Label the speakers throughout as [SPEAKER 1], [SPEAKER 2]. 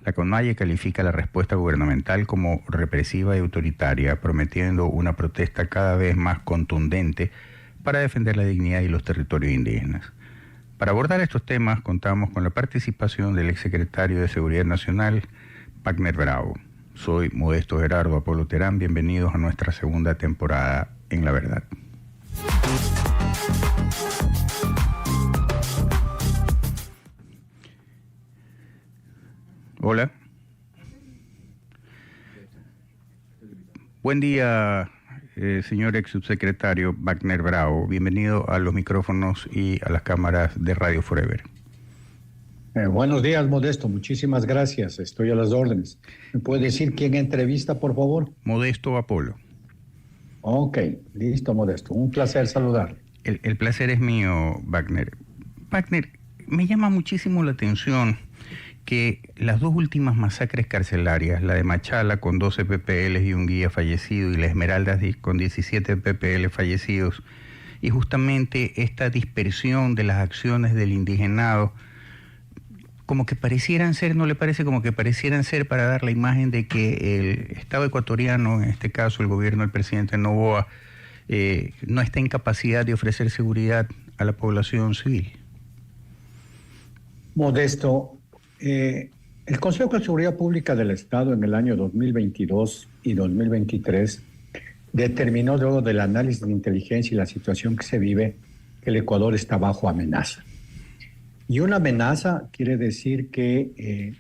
[SPEAKER 1] La CONAIE califica la respuesta gubernamental como represiva y autoritaria, prometiendo una protesta cada vez más contundente para defender la dignidad y los territorios indígenas. Para abordar estos temas contamos con la participación del exsecretario de Seguridad Nacional, Wagner Bravo. Soy Modesto Gerardo Apolo Terán, bienvenidos a nuestra segunda temporada en La Verdad. Hola. Buen día, señor ex subsecretario Wagner Bravo. Bienvenido a los micrófonos y a las cámaras de Radio Forever.
[SPEAKER 2] Buenos días, Modesto. Muchísimas gracias. Estoy a las órdenes. ¿Me puede decir quién entrevista, por favor?
[SPEAKER 1] Modesto Apolo.
[SPEAKER 2] Ok, listo, Modesto. Un placer saludarle.
[SPEAKER 1] El placer es mío, Wagner. Wagner, me llama muchísimo la atención que las dos últimas masacres carcelarias, la de Machala con 12 PPLs y un guía fallecido y la Esmeraldas con 17 PPL fallecidos, y justamente esta dispersión de las acciones del indigenado, como que parecieran ser, ¿no le parece? Como que parecieran ser para dar la imagen de que el Estado ecuatoriano, en este caso el gobierno del presidente Noboa, no está en capacidad de ofrecer seguridad a la población civil.
[SPEAKER 2] Modesto, el Consejo de Seguridad Pública del Estado en el año 2022 y 2023 determinó, luego del análisis de inteligencia y la situación que se vive, que el Ecuador está bajo amenaza. Y una amenaza quiere decir que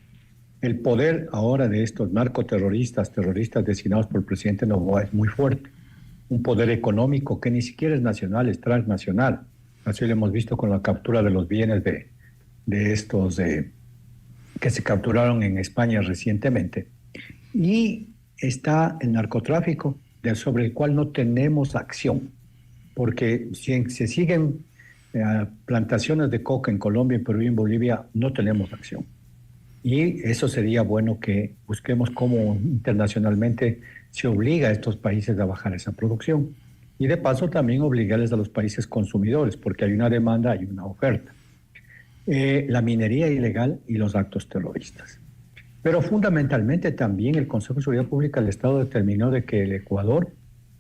[SPEAKER 2] el poder ahora de estos narcoterroristas, terroristas designados por el presidente Noboa, es muy fuerte. Un poder económico que ni siquiera es nacional, es transnacional. Así lo hemos visto con la captura de los bienes de estos que se capturaron en España recientemente. Y está el narcotráfico, sobre el cual no tenemos acción, porque si se siguen plantaciones de coca en Colombia, en Perú y en Bolivia, no tenemos acción. Y eso sería bueno que busquemos cómo internacionalmente se obliga a estos países a bajar esa producción. Y de paso también obligarles a los países consumidores, porque hay una demanda, hay una oferta. La minería ilegal y los actos terroristas. Pero fundamentalmente también el Consejo de Seguridad Pública del Estado determinó de que el Ecuador,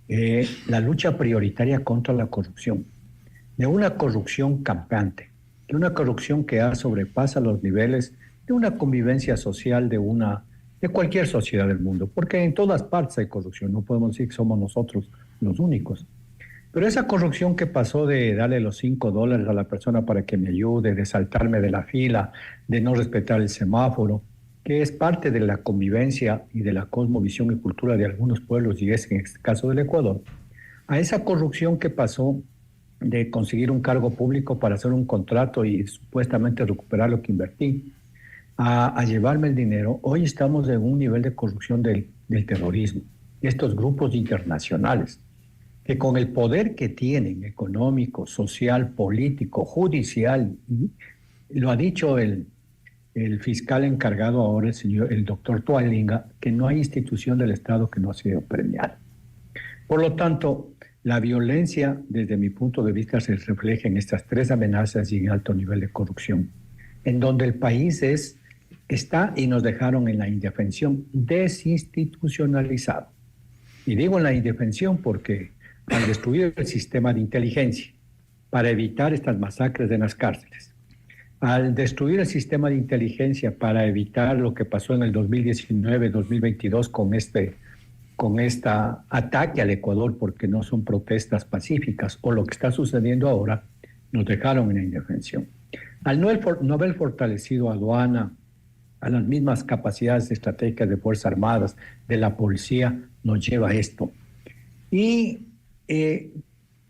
[SPEAKER 2] la lucha prioritaria contra la corrupción, de una corrupción campante, de una corrupción que sobrepasa los niveles de una convivencia social de cualquier sociedad del mundo, porque en todas partes hay corrupción, no podemos decir que somos nosotros los únicos. Pero esa corrupción que pasó de darle los $5 a la persona para que me ayude, de saltarme de la fila, de no respetar el semáforo, que es parte de la convivencia y de la cosmovisión y cultura de algunos pueblos, y es en este caso del Ecuador, a esa corrupción que pasó de conseguir un cargo público para hacer un contrato y supuestamente recuperar lo que invertí, a llevarme el dinero. Hoy estamos en un nivel de corrupción del terrorismo, de estos grupos internacionales, que con el poder que tienen, económico, social, político, judicial, y lo ha dicho el fiscal encargado ahora, el doctor Toalinga, que no hay institución del Estado que no ha sido premiada. Por lo tanto, la violencia, desde mi punto de vista, se refleja en estas tres amenazas y en alto nivel de corrupción, en donde el país está y nos dejaron en la indefensión, desinstitucionalizado. Y digo en la indefensión porque al destruir el sistema de inteligencia para evitar estas masacres en las cárceles, al destruir el sistema de inteligencia para evitar lo que pasó en el 2019-2022 con este ataque al Ecuador, porque no son protestas pacíficas, o lo que está sucediendo ahora, nos dejaron en la indefensión. Al no haber fortalecido aduana, a las mismas capacidades estratégicas de Fuerzas Armadas, de la policía, nos lleva a esto. Y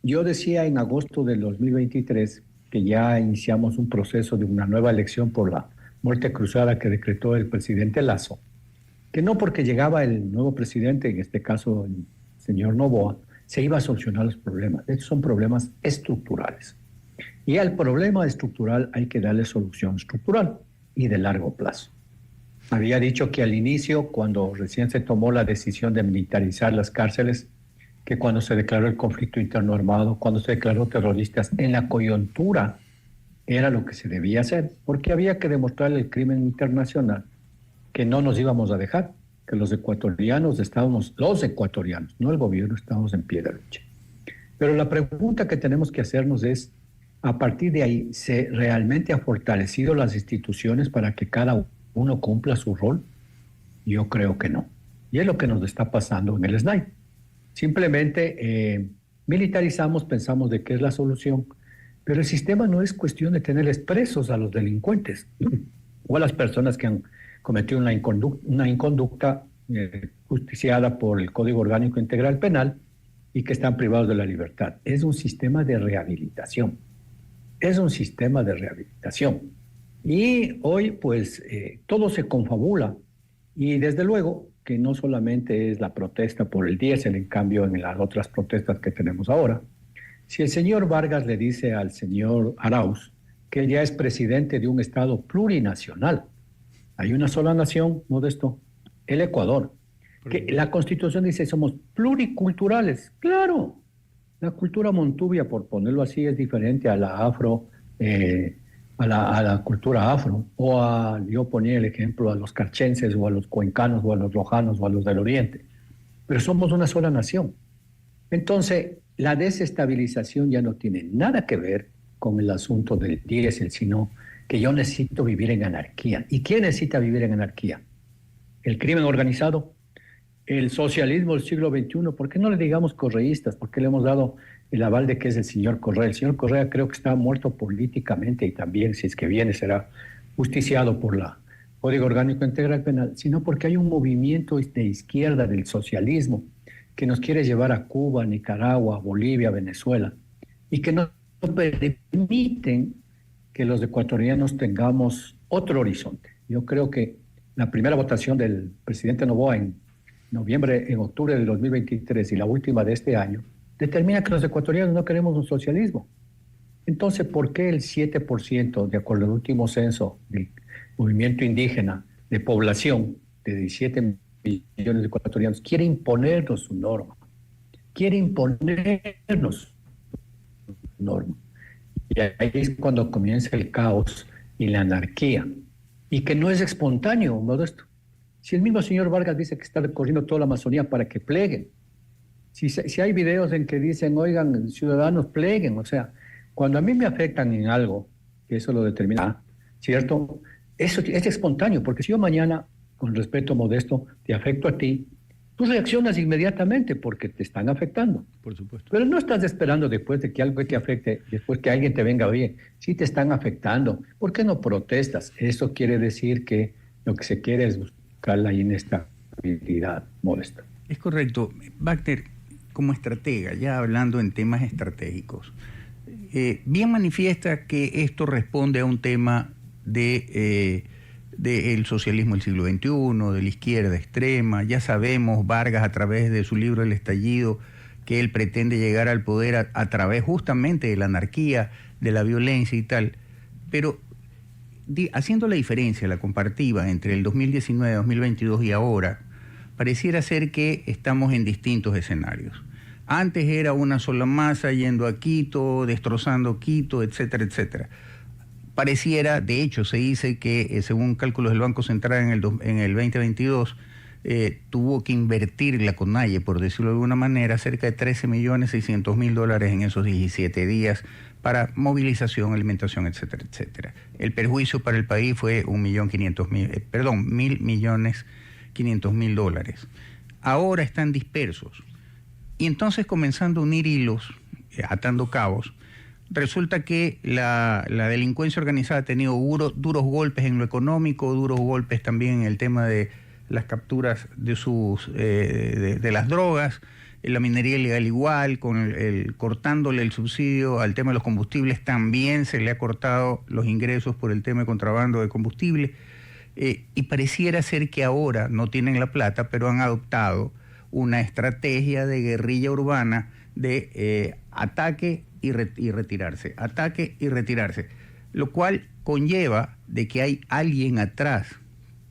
[SPEAKER 2] yo decía en agosto del 2023 que ya iniciamos un proceso de una nueva elección por la muerte cruzada que decretó el presidente Lasso, que no porque llegaba el nuevo presidente, en este caso el señor Noboa, se iba a solucionar los problemas. Estos son problemas estructurales. Y al problema estructural hay que darle solución estructural y de largo plazo. Había dicho que al inicio, cuando recién se tomó la decisión de militarizar las cárceles, que cuando se declaró el conflicto interno armado, cuando se declaró terroristas, en la coyuntura era lo que se debía hacer, porque había que demostrar el crimen internacional que no nos íbamos a dejar, que los ecuatorianos, no el gobierno, estábamos en pie de lucha. Pero la pregunta que tenemos que hacernos es, a partir de ahí, ¿se realmente ha fortalecido las instituciones para que cada uno cumpla su rol? Yo creo que no. Y es lo que nos está pasando en el SNAI. Simplemente militarizamos, pensamos de qué es la solución, pero el sistema no es cuestión de tenerles presos a los delincuentes o a las personas que han cometido una inconducta justiciada por el Código Orgánico Integral Penal y que están privados de la libertad. Es un sistema de rehabilitación. Es un sistema de rehabilitación. Y hoy, pues, todo se confabula. Y desde luego que no solamente es la protesta por el diésel, en cambio, en las otras protestas que tenemos ahora. Si el señor Vargas le dice al señor Arauz que él ya es presidente de un Estado plurinacional, hay una sola nación, Modesto, el Ecuador, que la Constitución dice somos pluriculturales. Claro, la cultura montubia, por ponerlo así, es diferente a la afro, a la cultura afro, yo ponía el ejemplo a los carchenses o a los cuencanos o a los rojanos o a los del oriente, pero somos una sola nación. Entonces, la desestabilización ya no tiene nada que ver con el asunto del diésel, sino que yo necesito vivir en anarquía. ¿Y quién necesita vivir en anarquía? El crimen organizado, el socialismo del siglo XXI. ¿Por qué no le digamos correístas? ¿Por qué le hemos dado el aval de que es el señor Correa? El señor Correa creo que está muerto políticamente y también, si es que viene, será justiciado por la Código Orgánico Integral Penal, sino porque hay un movimiento de izquierda del socialismo que nos quiere llevar a Cuba, Nicaragua, Bolivia, Venezuela, y que no permiten que los ecuatorianos tengamos otro horizonte. Yo creo que la primera votación del presidente Noboa en octubre del 2023 y la última de este año, determina que los ecuatorianos no queremos un socialismo. Entonces, ¿por qué el 7%, de acuerdo al último censo del movimiento indígena de población de 17 millones de ecuatorianos, quiere imponernos su norma? Quiere imponernos su norma. Y ahí es cuando comienza el caos y la anarquía. Y que no es espontáneo, Modesto. Si el mismo señor Vargas dice que está recorriendo toda la Amazonía para que pleguen, si hay videos en que dicen, oigan, ciudadanos, pleguen, o sea, cuando a mí me afectan en algo, que eso lo determina, ¿cierto? Eso es espontáneo, porque si yo mañana, con respeto Modesto, te afecto a ti, tú reaccionas inmediatamente porque te están afectando.
[SPEAKER 1] Por supuesto.
[SPEAKER 2] Pero no estás esperando después de que algo te afecte, después que alguien te venga bien. Si te están afectando, ¿por qué no protestas? Eso quiere decir que lo que se quiere es buscar la inestabilidad, Modesto.
[SPEAKER 1] Es correcto. Wagner, como estratega, ya hablando en temas estratégicos, bien manifiesta que esto responde a un tema del socialismo del siglo XXI, de la izquierda extrema. Ya sabemos, Vargas, a través de su libro El Estallido, que él pretende llegar al poder a través justamente de la anarquía, de la violencia y tal. Pero haciendo la diferencia, la comparativa entre el 2019, 2022 y ahora, pareciera ser que estamos en distintos escenarios. Antes era una sola masa yendo a Quito, destrozando Quito, etcétera, etcétera. Pareciera, de hecho, se dice que según cálculos del Banco Central en el 2022, tuvo que invertir la CONAIE, por decirlo de alguna manera, cerca de $13.600.000 en esos 17 días para movilización, alimentación, etcétera, etcétera. El perjuicio para el país fue $1.500.000. Ahora están dispersos. Y entonces, comenzando a unir hilos, atando cabos, resulta que la delincuencia organizada ha tenido duros golpes en lo económico, duros golpes también en el tema de las capturas de las drogas, en la minería ilegal igual, cortándole el subsidio al tema de los combustibles, también se le ha cortado los ingresos por el tema de contrabando de combustible, y pareciera ser que ahora no tienen la plata, pero han adoptado una estrategia de guerrilla urbana de ataque y retirarse, ataque y retirarse, lo cual conlleva de que hay alguien atrás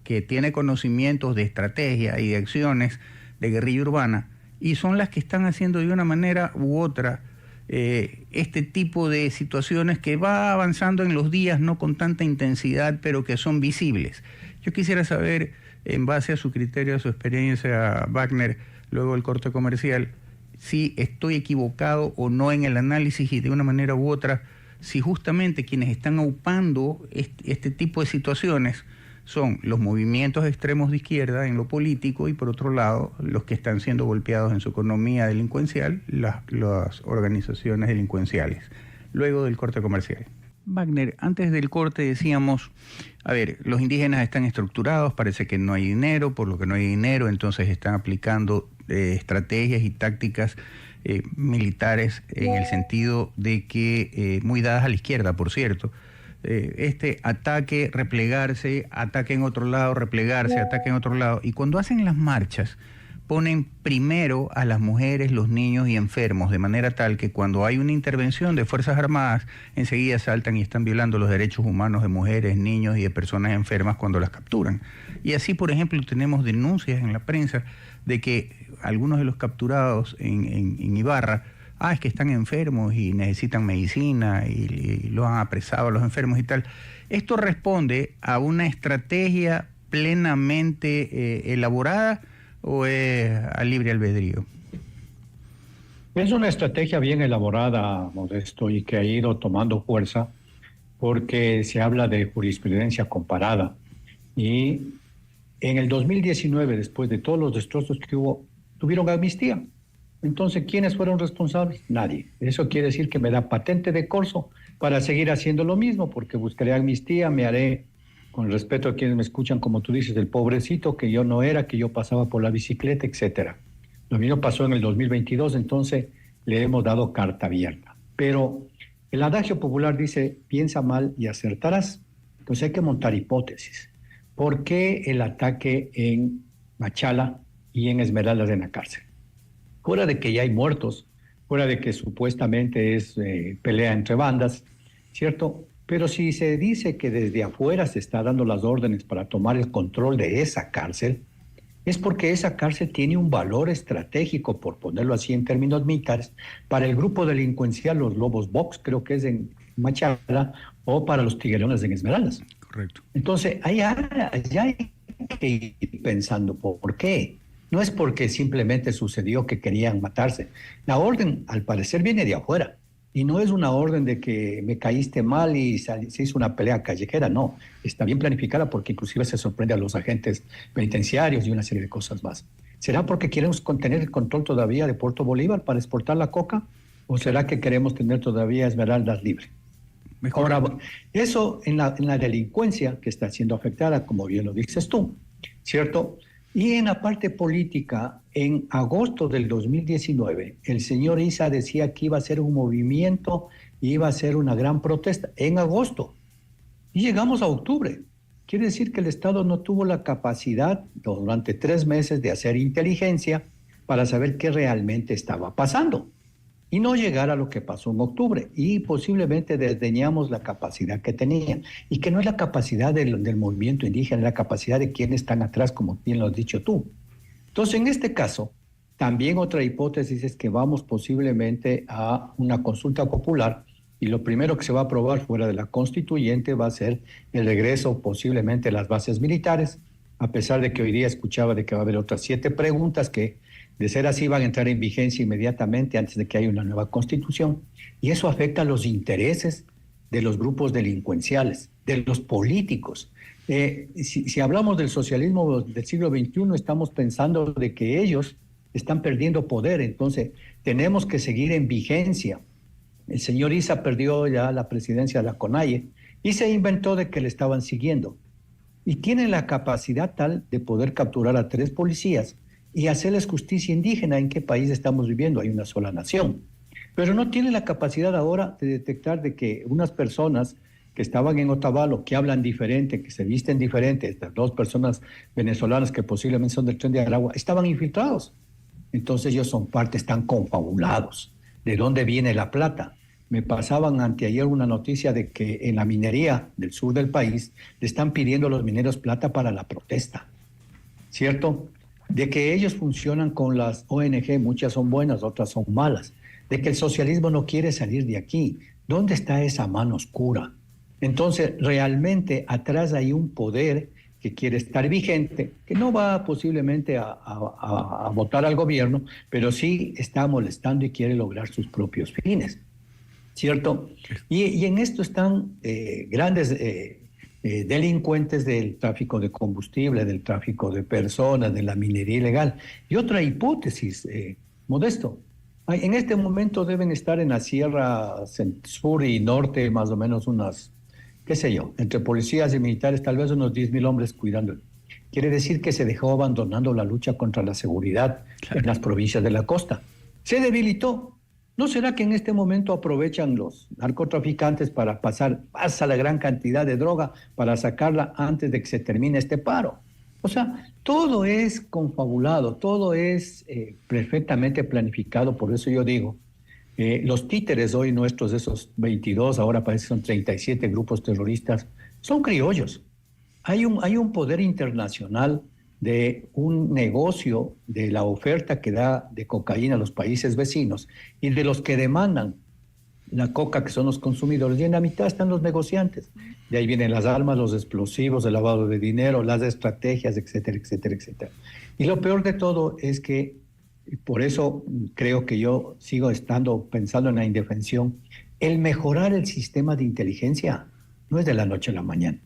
[SPEAKER 1] que tiene conocimientos de estrategia y de acciones de guerrilla urbana, y son las que están haciendo de una manera u otra este tipo de situaciones que va avanzando en los días, no con tanta intensidad, pero que son visibles. Yo quisiera saber en base a su criterio, a su experiencia, Wagner, luego del corte comercial, si estoy equivocado o no en el análisis y de una manera u otra, si justamente quienes están aupando este tipo de situaciones son los movimientos extremos de izquierda en lo político y por otro lado los que están siendo golpeados en su economía delincuencial, las organizaciones delincuenciales, luego del corte comercial. Wagner, antes del corte decíamos, a ver, los indígenas están estructurados, parece que no hay dinero, por lo que no hay dinero, entonces están aplicando estrategias y tácticas militares en el sentido de que, muy dadas a la izquierda, por cierto, este ataque, replegarse, ataque en otro lado, replegarse, ataque en otro lado, y cuando hacen las marchas, ponen primero a las mujeres, los niños y enfermos, de manera tal que cuando hay una intervención de Fuerzas Armadas, enseguida saltan y están violando los derechos humanos de mujeres, niños y de personas enfermas cuando las capturan. Y así, por ejemplo, tenemos denuncias en la prensa de que algunos de los capturados en Ibarra, es que están enfermos y necesitan medicina y los han apresado a los enfermos y tal. ¿Esto responde a una estrategia plenamente elaborada o es a libre albedrío?
[SPEAKER 2] Es una estrategia bien elaborada, Modesto, y que ha ido tomando fuerza porque se habla de jurisprudencia comparada. Y en el 2019, después de todos los destrozos que hubo, tuvieron amnistía. Entonces, ¿quiénes fueron responsables? Nadie. Eso quiere decir que me da patente de corso para seguir haciendo lo mismo, porque buscaré amnistía, me haré, con el respeto a quienes me escuchan, como tú dices, el pobrecito que yo no era, que yo pasaba por la bicicleta, etcétera. Lo mismo pasó en el 2022, entonces le hemos dado carta abierta. Pero el adagio popular dice, piensa mal y acertarás. Entonces hay que montar hipótesis. ¿Por qué el ataque en Machala y en Esmeraldas en la cárcel? Fuera de que ya hay muertos, fuera de que supuestamente es pelea entre bandas, ¿cierto? Pero si se dice que desde afuera se está dando las órdenes para tomar el control de esa cárcel, es porque esa cárcel tiene un valor estratégico, por ponerlo así en términos militares, para el grupo delincuencial, los Lobos Box, creo que es en Machala, o para los Tiguerones en Esmeraldas.
[SPEAKER 1] Correcto.
[SPEAKER 2] Entonces, ya hay que ir pensando por qué. No es porque simplemente sucedió que querían matarse. La orden, al parecer, viene de afuera. Y no es una orden de que me caíste mal y se hizo una pelea callejera. No, está bien planificada porque inclusive se sorprende a los agentes penitenciarios y una serie de cosas más. ¿Será porque queremos tener el control todavía de Puerto Bolívar para exportar la coca? ¿O será que queremos tener todavía Esmeraldas libre? Mejor. Ahora, eso en la delincuencia que está siendo afectada, como bien lo dices tú, ¿cierto? Y en la parte política, en agosto del 2019, el señor Issa decía que iba a ser un movimiento, iba a ser una gran protesta, en agosto. Y llegamos a octubre. Quiere decir que el Estado no tuvo la capacidad durante 3 meses de hacer inteligencia para saber qué realmente estaba pasando. Y no llegar a lo que pasó en octubre. Y posiblemente desdeñamos la capacidad que tenían. Y que no es la capacidad del movimiento indígena, es la capacidad de quienes están atrás, como bien lo has dicho tú. Entonces, en este caso, también otra hipótesis es que vamos posiblemente a una consulta popular y lo primero que se va a aprobar fuera de la constituyente va a ser el regreso posiblemente a las bases militares, a pesar de que hoy día escuchaba de que va a haber otras 7 preguntas que, de ser así, van a entrar en vigencia inmediatamente antes de que haya una nueva constitución. Y eso afecta a los intereses de los grupos delincuenciales, de los políticos. Si hablamos del socialismo del siglo XXI, estamos pensando de que ellos están perdiendo poder, entonces tenemos que seguir en vigencia. El señor Issa perdió ya la presidencia de la CONAIE y se inventó de que le estaban siguiendo. Y tiene la capacidad tal de poder capturar a 3 policías y hacerles justicia indígena. ¿En qué país estamos viviendo? Hay una sola nación. Pero no tiene la capacidad ahora de detectar de que unas personas que estaban en Otavalo, que hablan diferente, que se visten diferente, estas 2 personas venezolanas que posiblemente son del Tren de Aragua, estaban infiltrados. Entonces ellos son parte, están confabulados. ¿De dónde viene la plata? Me pasaban anteayer una noticia de que en la minería del sur del país le están pidiendo a los mineros plata para la protesta, ¿cierto? De que ellos funcionan con las ONG, muchas son buenas, otras son malas, de que el socialismo no quiere salir de aquí. ¿Dónde está esa mano oscura? Entonces, realmente atrás hay un poder que quiere estar vigente, que no va posiblemente a votar al gobierno, pero sí está molestando y quiere lograr sus propios fines, ¿cierto? Y en esto están grandes delincuentes del tráfico de combustible, del tráfico de personas, de la minería ilegal. Y otra hipótesis, Modesto, en este momento deben estar en la sierra sur y norte más o menos unas, qué sé yo, entre policías y militares, tal vez unos 10.000 hombres cuidando. Quiere decir que se dejó abandonando la lucha contra la seguridad en las provincias de la costa. Se debilitó. ¿No será que en este momento aprovechan los narcotraficantes para pasa la gran cantidad de droga para sacarla antes de que se termine este paro? O sea, todo es confabulado, todo es perfectamente planificado. Por eso yo digo, los títeres hoy nuestros, esos 22, ahora parece que son 37 grupos terroristas, son criollos. Hay un poder internacional de un negocio de la oferta que da de cocaína a los países vecinos y de los que demandan la coca, que son los consumidores, y en la mitad están los negociantes. De ahí vienen las armas, los explosivos, el lavado de dinero, las estrategias, etcétera, etcétera, etcétera. Y lo peor de todo es que, por eso creo que yo sigo pensando en la indefensión, el mejorar el sistema de inteligencia no es de la noche a la mañana.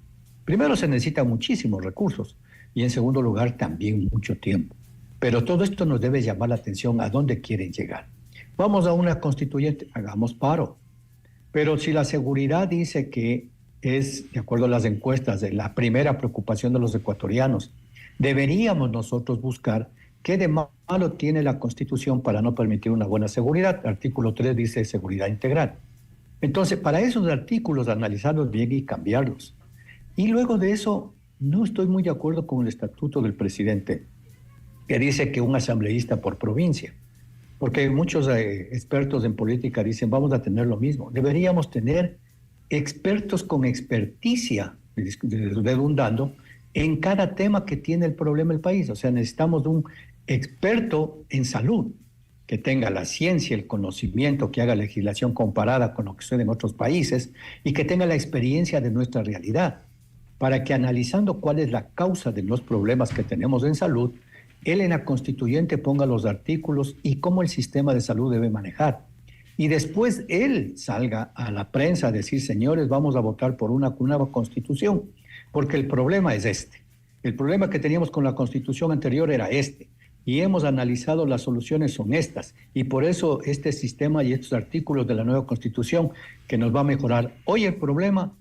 [SPEAKER 2] Primero se necesitan muchísimos recursos y en segundo lugar también mucho tiempo. Pero todo esto nos debe llamar la atención a dónde quieren llegar. Vamos a una constituyente, hagamos paro. Pero si la seguridad dice que es, de acuerdo a las encuestas, de la primera preocupación de los ecuatorianos, deberíamos nosotros buscar qué de malo tiene la Constitución para no permitir una buena seguridad. El artículo 3 dice seguridad integral. Entonces, para esos artículos, analizarlos bien y cambiarlos. Y luego de eso, no estoy muy de acuerdo con el estatuto del presidente, que dice que un asambleísta por provincia. Porque muchos expertos en política dicen, vamos a tener lo mismo. Deberíamos tener expertos con experticia, redundando, en cada tema que tiene el problema el país. O sea, necesitamos de un experto en salud, que tenga la ciencia, el conocimiento, que haga legislación comparada con lo que sucede en otros países y que tenga la experiencia de nuestra realidad, para que analizando cuál es la causa de los problemas que tenemos en salud, él en la constituyente ponga los artículos y cómo el sistema de salud debe manejar. Y después él salga a la prensa a decir, señores, vamos a votar por una nueva constitución, porque el problema es este. El problema que teníamos con la constitución anterior era este. Y hemos analizado, las soluciones son estas. Y por eso este sistema y estos artículos de la nueva constitución que nos va a mejorar. Hoy el problema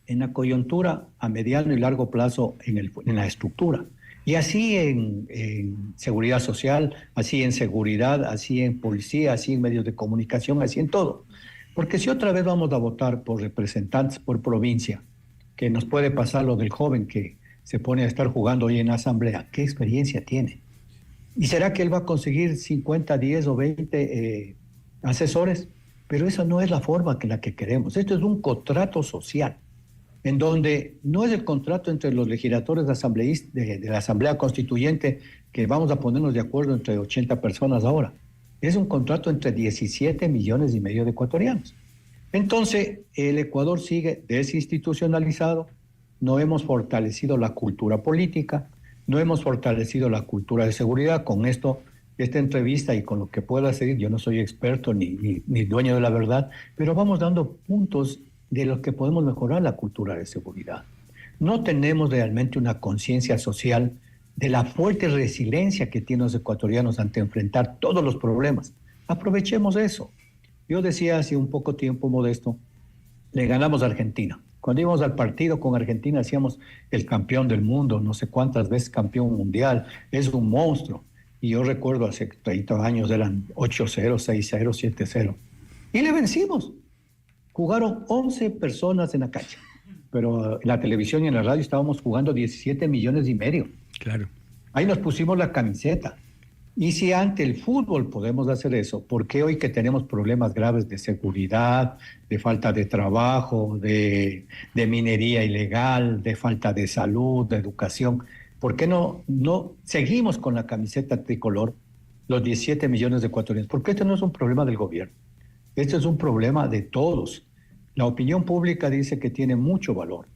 [SPEAKER 2] en la coyuntura a mediano y largo plazo en la estructura. Y así en seguridad social, así en seguridad, así en policía, así en medios de comunicación, así en todo. Porque si otra vez vamos a votar por representantes por provincia, que nos puede pasar lo del joven que se pone a estar jugando hoy en la asamblea, ¿qué experiencia tiene? ¿Y será que él va a conseguir 50, 10 o 20 asesores? Pero esa no es la forma que la que queremos. Esto es un contrato social, en donde no es el contrato entre los legisladores de la Asamblea Constituyente, que vamos a ponernos de acuerdo entre 80 personas ahora. Es un contrato entre 17 millones y medio de ecuatorianos. Entonces, el Ecuador sigue desinstitucionalizado, no hemos fortalecido la cultura política, no hemos fortalecido la cultura de seguridad. Con esto, esta entrevista y con lo que pueda seguir, yo no soy experto ni dueño de la verdad, pero vamos dando puntos de los que podemos mejorar la cultura de seguridad. No tenemos realmente una conciencia social de la fuerte resiliencia que tienen los ecuatorianos ante enfrentar todos los problemas. Aprovechemos eso. Yo decía hace un poco tiempo, Modesto, le ganamos a Argentina. Cuando íbamos al partido con Argentina hacíamos el campeón del mundo, no sé cuántas veces campeón mundial, es un monstruo. Y yo recuerdo hace 30 años eran 8-0, 6-0, 7-0. Y le vencimos. Jugaron 11 personas en la cancha, pero en la televisión y en la radio estábamos jugando 17 millones y medio.
[SPEAKER 1] Claro.
[SPEAKER 2] Ahí nos pusimos la camiseta. Y si ante el fútbol podemos hacer eso, ¿por qué hoy que tenemos problemas graves de seguridad, de falta de trabajo, de minería ilegal, de falta de salud, de educación, por qué no seguimos con la camiseta tricolor los 17 millones de ecuatorianos? Porque este no es un problema del gobierno. Este es un problema de todos. La opinión pública dice que tiene mucho valor.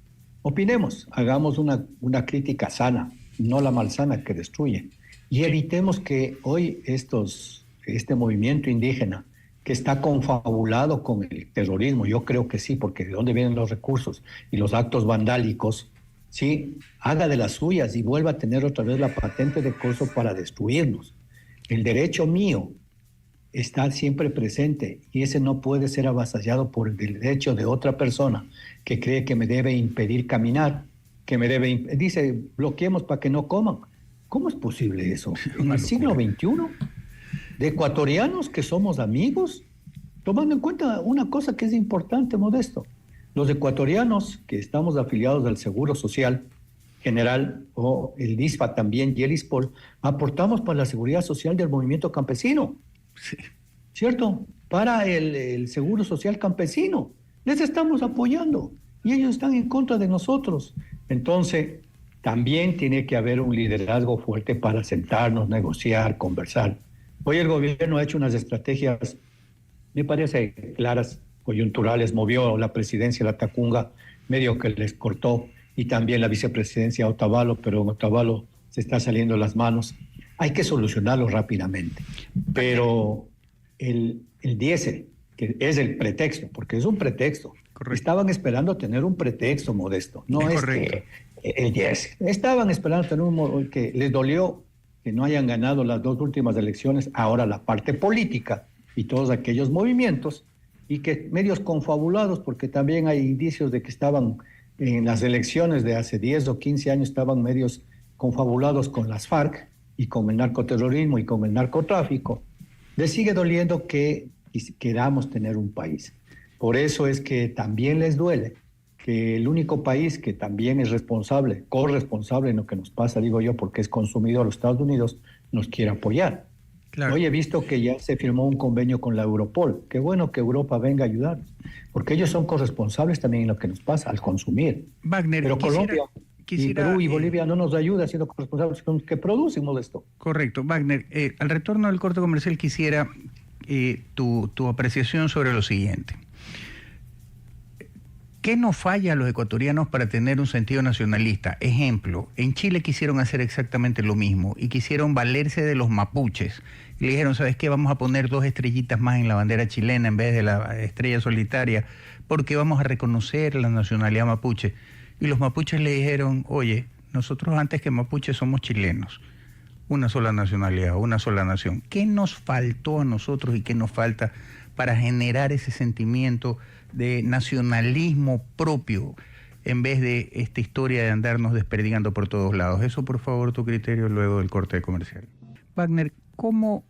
[SPEAKER 2] Opinemos, hagamos una crítica sana, no la malsana que destruye. Y evitemos que hoy este movimiento indígena que está confabulado con el terrorismo, yo creo que sí, porque de dónde vienen los recursos y los actos vandálicos, sí, haga de las suyas y vuelva a tener otra vez la patente de curso para destruirnos. El derecho mío está siempre presente y ese no puede ser avasallado por el derecho de otra persona que cree que me debe impedir caminar, que me debe, dice, bloqueemos para que no coman. ¿Cómo es posible eso? En el siglo XXI, de ecuatorianos que somos amigos, tomando en cuenta una cosa que es importante, Modesto. Los ecuatorianos que estamos afiliados al Seguro Social General o el DISPA también y el ISPOL, aportamos para la seguridad social del movimiento campesino.
[SPEAKER 1] Sí.
[SPEAKER 2] ¿Cierto? Para el Seguro Social Campesino. Les estamos apoyando y ellos están en contra de nosotros. Entonces, también tiene que haber un liderazgo fuerte para sentarnos, negociar, conversar. Hoy el gobierno ha hecho unas estrategias, me parece claras, coyunturales. Movió la presidencia de la Tacunga, medio que les cortó, y también la vicepresidencia a Otavalo, pero en Otavalo se está saliendo las manos. Hay que solucionarlo rápidamente. Pero el diésel, que es el pretexto, porque es un pretexto. Correcto. Estaban esperando tener un pretexto, Modesto. No es que el diésel. Estaban esperando tener que les dolió que no hayan ganado las dos últimas elecciones, ahora la parte política y todos aquellos movimientos, y que medios confabulados, porque también hay indicios de que estaban en las elecciones de hace 10 o 15 años, estaban medios confabulados con las FARC y con el narcoterrorismo y con el narcotráfico. Les sigue doliendo que queramos tener un país. Por eso es que también les duele que el único país que también es responsable, corresponsable en lo que nos pasa, digo yo, porque es consumidor, los Estados Unidos, nos quiere apoyar. Claro. Hoy he visto que ya se firmó un convenio con la Europol. Qué bueno que Europa venga a ayudarnos, porque ellos son corresponsables también en lo que nos pasa al consumir.
[SPEAKER 1] Wagner,
[SPEAKER 2] pero Colombia, y Perú y Bolivia no nos ayuda siendo corresponsables, son los que producen esto.
[SPEAKER 1] Correcto. Wagner, al retorno del corte comercial quisiera tu apreciación sobre lo siguiente. ¿Qué nos falla a los ecuatorianos para tener un sentido nacionalista? Ejemplo, en Chile quisieron hacer exactamente lo mismo y quisieron valerse de los mapuches. Y le dijeron, ¿sabes qué? Vamos a poner 2 estrellitas más en la bandera chilena en vez de la estrella solitaria, porque vamos a reconocer la nacionalidad mapuche. Y los mapuches le dijeron, oye, nosotros antes que mapuches somos chilenos. Una sola nacionalidad, una sola nación. ¿Qué nos faltó a nosotros y qué nos falta para generar ese sentimiento de nacionalismo propio en vez de esta historia de andarnos desperdigando por todos lados? Eso, por favor, tu criterio luego del corte comercial. Wagner, ¿cómo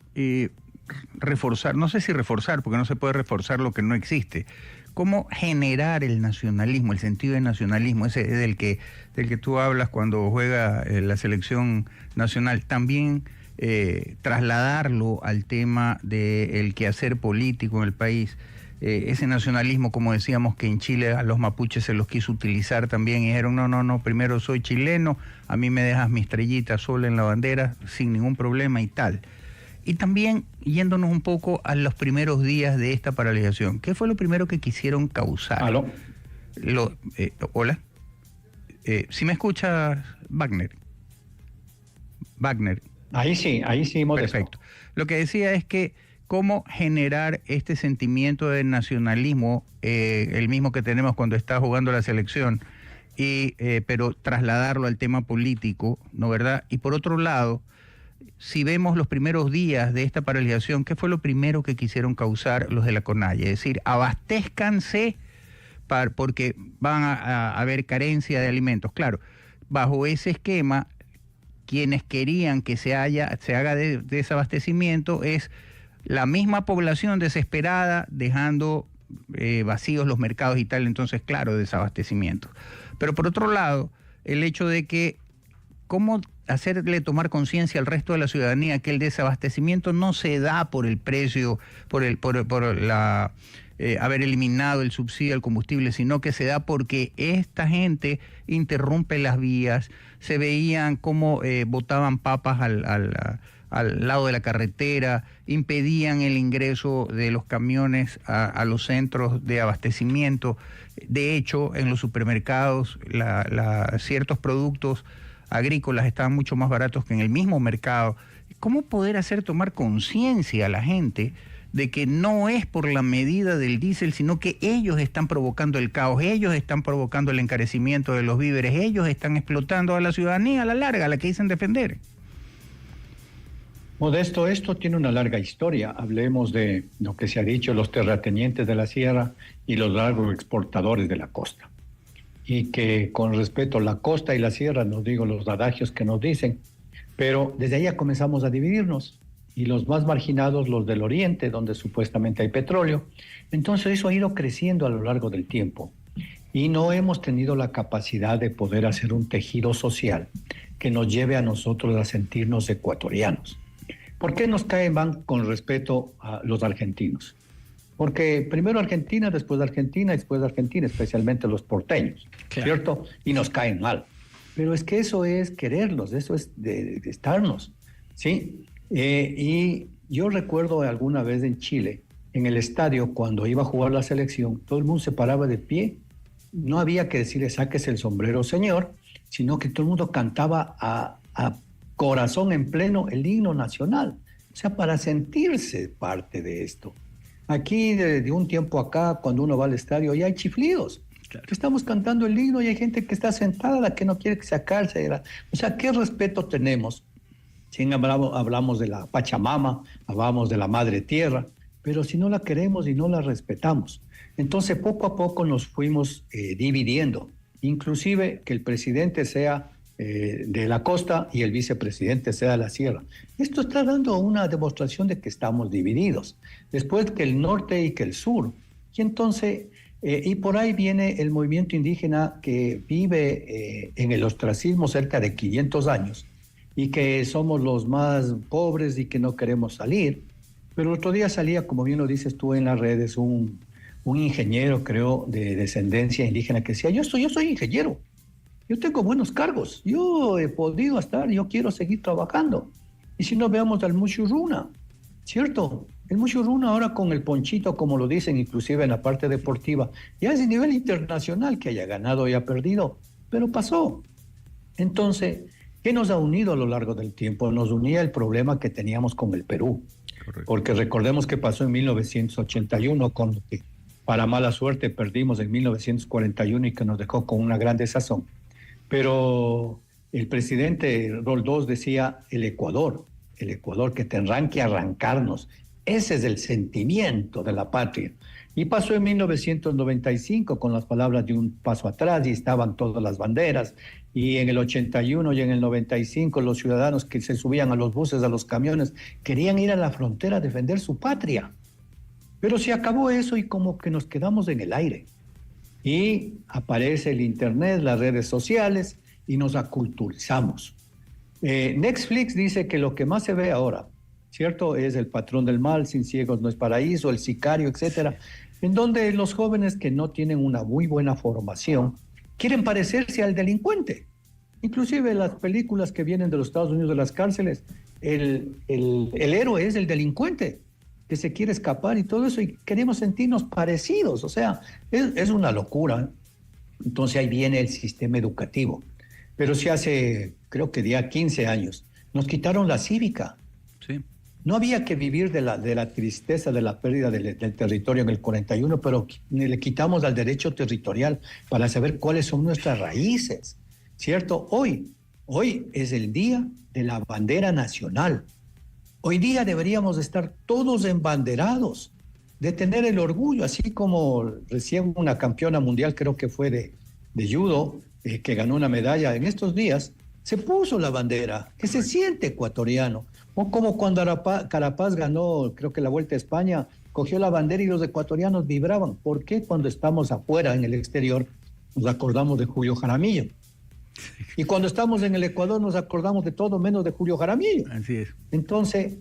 [SPEAKER 1] reforzar? No sé si reforzar, porque no se puede reforzar lo que no existe. ¿Cómo generar el nacionalismo, el sentido de nacionalismo, ese del que tú hablas cuando juega la selección nacional? También trasladarlo al tema del quehacer político en el país. Ese nacionalismo, como decíamos, que en Chile a los mapuches se los quiso utilizar también y dijeron, no, primero soy chileno, a mí me dejas mi estrellita sola en la bandera sin ningún problema y tal. Y también yéndonos un poco a los primeros días de esta paralización, ¿qué fue lo primero que quisieron causar?
[SPEAKER 2] ¿Aló?
[SPEAKER 1] Hola. ¿Sí me escuchas, Wagner? Wagner.
[SPEAKER 2] Ahí sí, Modesto.
[SPEAKER 1] Perfecto. Lo que decía es que cómo generar este sentimiento de nacionalismo, el mismo que tenemos cuando está jugando la selección, pero trasladarlo al tema político, ¿no verdad? Y por otro lado, si vemos los primeros días de esta paralización, ¿qué fue lo primero que quisieron causar los de la CONAIE? Es decir, abastézcanse porque van a haber carencia de alimentos. Claro, bajo ese esquema, quienes querían que se haga desabastecimiento es la misma población desesperada, dejando vacíos los mercados y tal, entonces claro, desabastecimiento. Pero por otro lado, el hecho de que cómo hacerle tomar conciencia al resto de la ciudadanía que el desabastecimiento no se da por el precio, por haber eliminado el subsidio al combustible, sino que se da porque esta gente interrumpe las vías, se veían cómo botaban papas a al lado de la carretera, impedían el ingreso de los camiones a los centros de abastecimiento. De hecho, en los supermercados ciertos productos agrícolas estaban mucho más baratos que en el mismo mercado. ¿Cómo poder hacer tomar conciencia a la gente de que no es por la medida del diésel, sino que ellos están provocando el caos, ellos están provocando el encarecimiento de los víveres, ellos están explotando a la ciudadanía a la larga, a la que dicen defender?
[SPEAKER 2] Modesto, esto tiene una larga historia. Hablemos de lo que se ha dicho, los terratenientes de la sierra y los agroexportadores de la costa. Y que con respeto a la costa y la sierra, no digo los adagios que nos dicen, pero desde ahí ya comenzamos a dividirnos. Y los más marginados, los del oriente, donde supuestamente hay petróleo. Entonces eso ha ido creciendo a lo largo del tiempo. Y no hemos tenido la capacidad de poder hacer un tejido social que nos lleve a nosotros a sentirnos ecuatorianos. ¿Por qué nos caen mal con respeto a los argentinos? Porque primero Argentina, después Argentina, después Argentina, especialmente los porteños, claro, ¿cierto? Y nos caen mal. Pero es que eso es quererlos, eso es de estarnos, ¿sí? Y yo recuerdo alguna vez en Chile, en el estadio, cuando iba a jugar la selección, todo el mundo se paraba de pie. No había que decirle, sáquese el sombrero, señor, sino que todo el mundo cantaba a corazón en pleno el himno nacional. O sea, para sentirse parte de esto. Aquí, de un tiempo acá, cuando uno va al estadio, ya hay chiflidos. Claro. Estamos cantando el himno y hay gente que está sentada, la que no quiere sacarse. O sea, ¿qué respeto tenemos? Si hablamos de la Pachamama, hablamos de la Madre Tierra, pero si no la queremos y no la respetamos. Entonces, poco a poco nos fuimos dividiendo, inclusive que el presidente sea de la costa y el vicepresidente sea de la sierra. Esto está dando una demostración de que estamos divididos, después que el norte y que el sur. Y entonces, y por ahí viene el movimiento indígena que vive en el ostracismo cerca de 500 años, y que somos los más pobres y que no queremos salir. Pero el otro día salía, como bien lo dices tú en las redes, un ingeniero, creo, de descendencia indígena que decía, yo soy ingeniero, yo tengo buenos cargos, yo he podido estar, yo quiero seguir trabajando. Y si no, veamos al Mushuruna, ¿cierto? El Mushuruna ahora con el ponchito, como lo dicen, inclusive en la parte deportiva, ya es a nivel internacional, que haya ganado y haya perdido, pero pasó. Entonces, ¿qué nos ha unido a lo largo del tiempo? Nos unía el problema que teníamos con el Perú. Correcto. Porque recordemos que pasó en 1981, con lo que para mala suerte perdimos en 1941 y que nos dejó con una gran desazón. Pero el presidente Roldós decía el Ecuador que tendrán que arrancarnos. Ese es el sentimiento de la patria. Y pasó en 1995 con las palabras de un paso atrás y estaban todas las banderas. Y en el 81 y en el 95 los ciudadanos que se subían a los buses, a los camiones, querían ir a la frontera a defender su patria. Pero se acabó eso y como que nos quedamos en el aire. Y aparece el internet, las redes sociales y nos aculturizamos. Netflix dice que lo que más se ve ahora, ¿cierto? Es El patrón del mal, Sin ciegos no es paraíso, El sicario, etcétera, en donde los jóvenes que no tienen una muy buena formación quieren parecerse al delincuente. Inclusive las películas que vienen de los Estados Unidos de las cárceles, el héroe es el delincuente que se quiere escapar y todo eso, y queremos sentirnos parecidos. O sea, es una locura. Entonces ahí viene el sistema educativo. Pero si hace, creo que ya 15 años, nos quitaron la cívica.
[SPEAKER 1] Sí.
[SPEAKER 2] No había que vivir de la tristeza de la pérdida del territorio en el 41, pero le quitamos al derecho territorial para saber cuáles son nuestras raíces, ¿cierto? Hoy es el día de la bandera nacional. Hoy día deberíamos estar todos embanderados, de tener el orgullo, así como recién una campeona mundial, creo que fue de judo, que ganó una medalla en estos días, se puso la bandera, que se siente ecuatoriano. O como cuando Carapaz ganó, creo que la Vuelta a España, cogió la bandera y los ecuatorianos vibraban. ¿Por qué cuando estamos afuera, en el exterior, nos acordamos de Julio Jaramillo? Y cuando estamos en el Ecuador nos acordamos de todo menos de Julio Jaramillo.
[SPEAKER 1] Así es.
[SPEAKER 2] Entonces,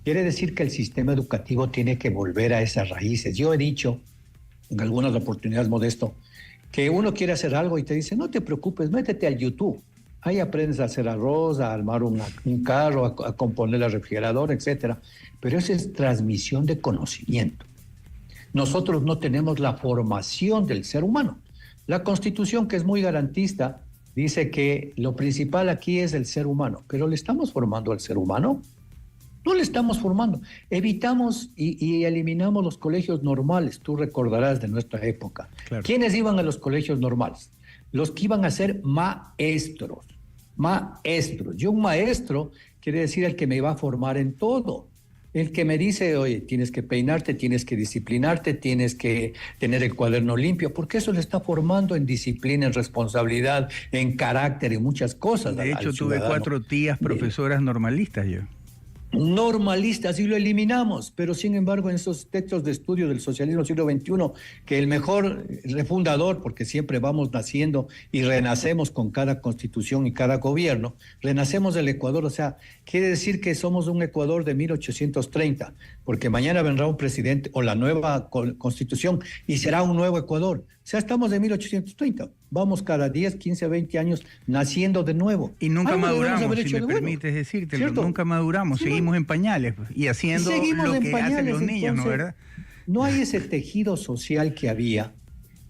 [SPEAKER 2] quiere decir que el sistema educativo tiene que volver a esas raíces. Yo he dicho en algunas oportunidades, Modesto, que uno quiere hacer algo y te dice, no te preocupes, métete al YouTube. Ahí aprendes a hacer arroz, a armar un carro, a componer el refrigerador, etcétera. Pero eso es transmisión de conocimiento. Nosotros no tenemos la formación del ser humano. La Constitución, que es muy garantista, dice que lo principal aquí es el ser humano, pero ¿le estamos formando al ser humano? No le estamos formando. Evitamos y eliminamos los colegios normales. Tú recordarás de nuestra época. Claro. ¿Quiénes iban a los colegios normales? Los que iban a ser maestros. Maestros. Y un maestro quiere decir el que me va a formar en todo. El que me dice, oye, tienes que peinarte, tienes que disciplinarte, tienes que tener el cuaderno limpio, porque eso le está formando en disciplina, en responsabilidad, en carácter, en muchas cosas.
[SPEAKER 1] De hecho, tuve 4 tías profesoras normalistas yo.
[SPEAKER 2] Normalistas y lo eliminamos, pero sin embargo en esos textos de estudio del socialismo del siglo XXI, que el mejor refundador, porque siempre vamos naciendo y renacemos con cada constitución y cada gobierno, renacemos del Ecuador, o sea, quiere decir que somos un Ecuador de 1830, porque mañana vendrá un presidente o la nueva constitución y será un nuevo Ecuador. O sea, estamos de 1830, vamos cada 10, 15, 20 años naciendo de nuevo.
[SPEAKER 1] Y nunca maduramos, si me permites decírtelo, nunca maduramos, sí, seguimos en pañales y haciendo lo que hacen los niños, entonces, ¿no, verdad?
[SPEAKER 2] No hay ese tejido social que había.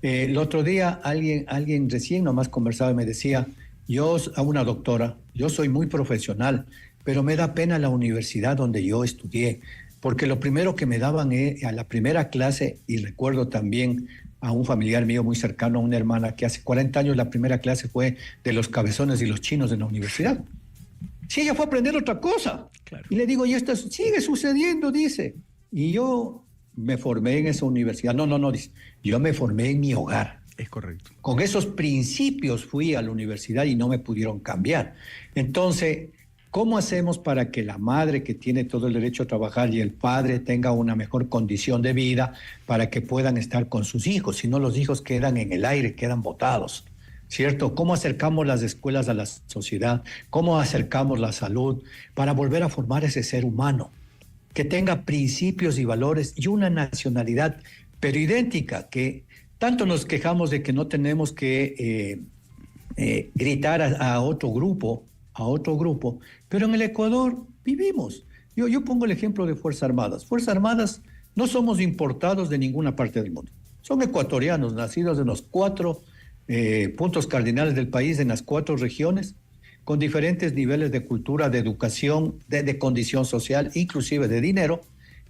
[SPEAKER 2] El otro día alguien recién nomás conversaba y me decía, yo a una doctora, yo soy muy profesional, pero me da pena la universidad donde yo estudié, porque lo primero que me daban a la primera clase, y recuerdo también a un familiar mío muy cercano, a una hermana, que hace 40 años la primera clase fue de los cabezones y los chinos en la universidad. Sí, ella fue a aprender otra cosa. Claro. Y le digo, y esto sigue sucediendo, dice. Y yo me formé en esa universidad. No, dice. Yo me formé en mi hogar.
[SPEAKER 1] Es correcto.
[SPEAKER 2] Con esos principios fui a la universidad y no me pudieron cambiar. Entonces, ¿cómo hacemos para que la madre que tiene todo el derecho a trabajar y el padre tenga una mejor condición de vida para que puedan estar con sus hijos? Si no, los hijos quedan en el aire, quedan botados, ¿cierto? ¿Cómo acercamos las escuelas a la sociedad? ¿Cómo acercamos la salud para volver a formar ese ser humano que tenga principios y valores y una nacionalidad, pero idéntica? Que tanto nos quejamos de que no tenemos que gritar a otro grupo, pero en el Ecuador vivimos. Yo pongo el ejemplo de Fuerzas Armadas. Fuerzas Armadas no somos importados de ninguna parte del mundo. Son ecuatorianos, nacidos en los 4 puntos cardinales del país, en las 4 regiones, con diferentes niveles de cultura, de educación, de condición social, inclusive de dinero,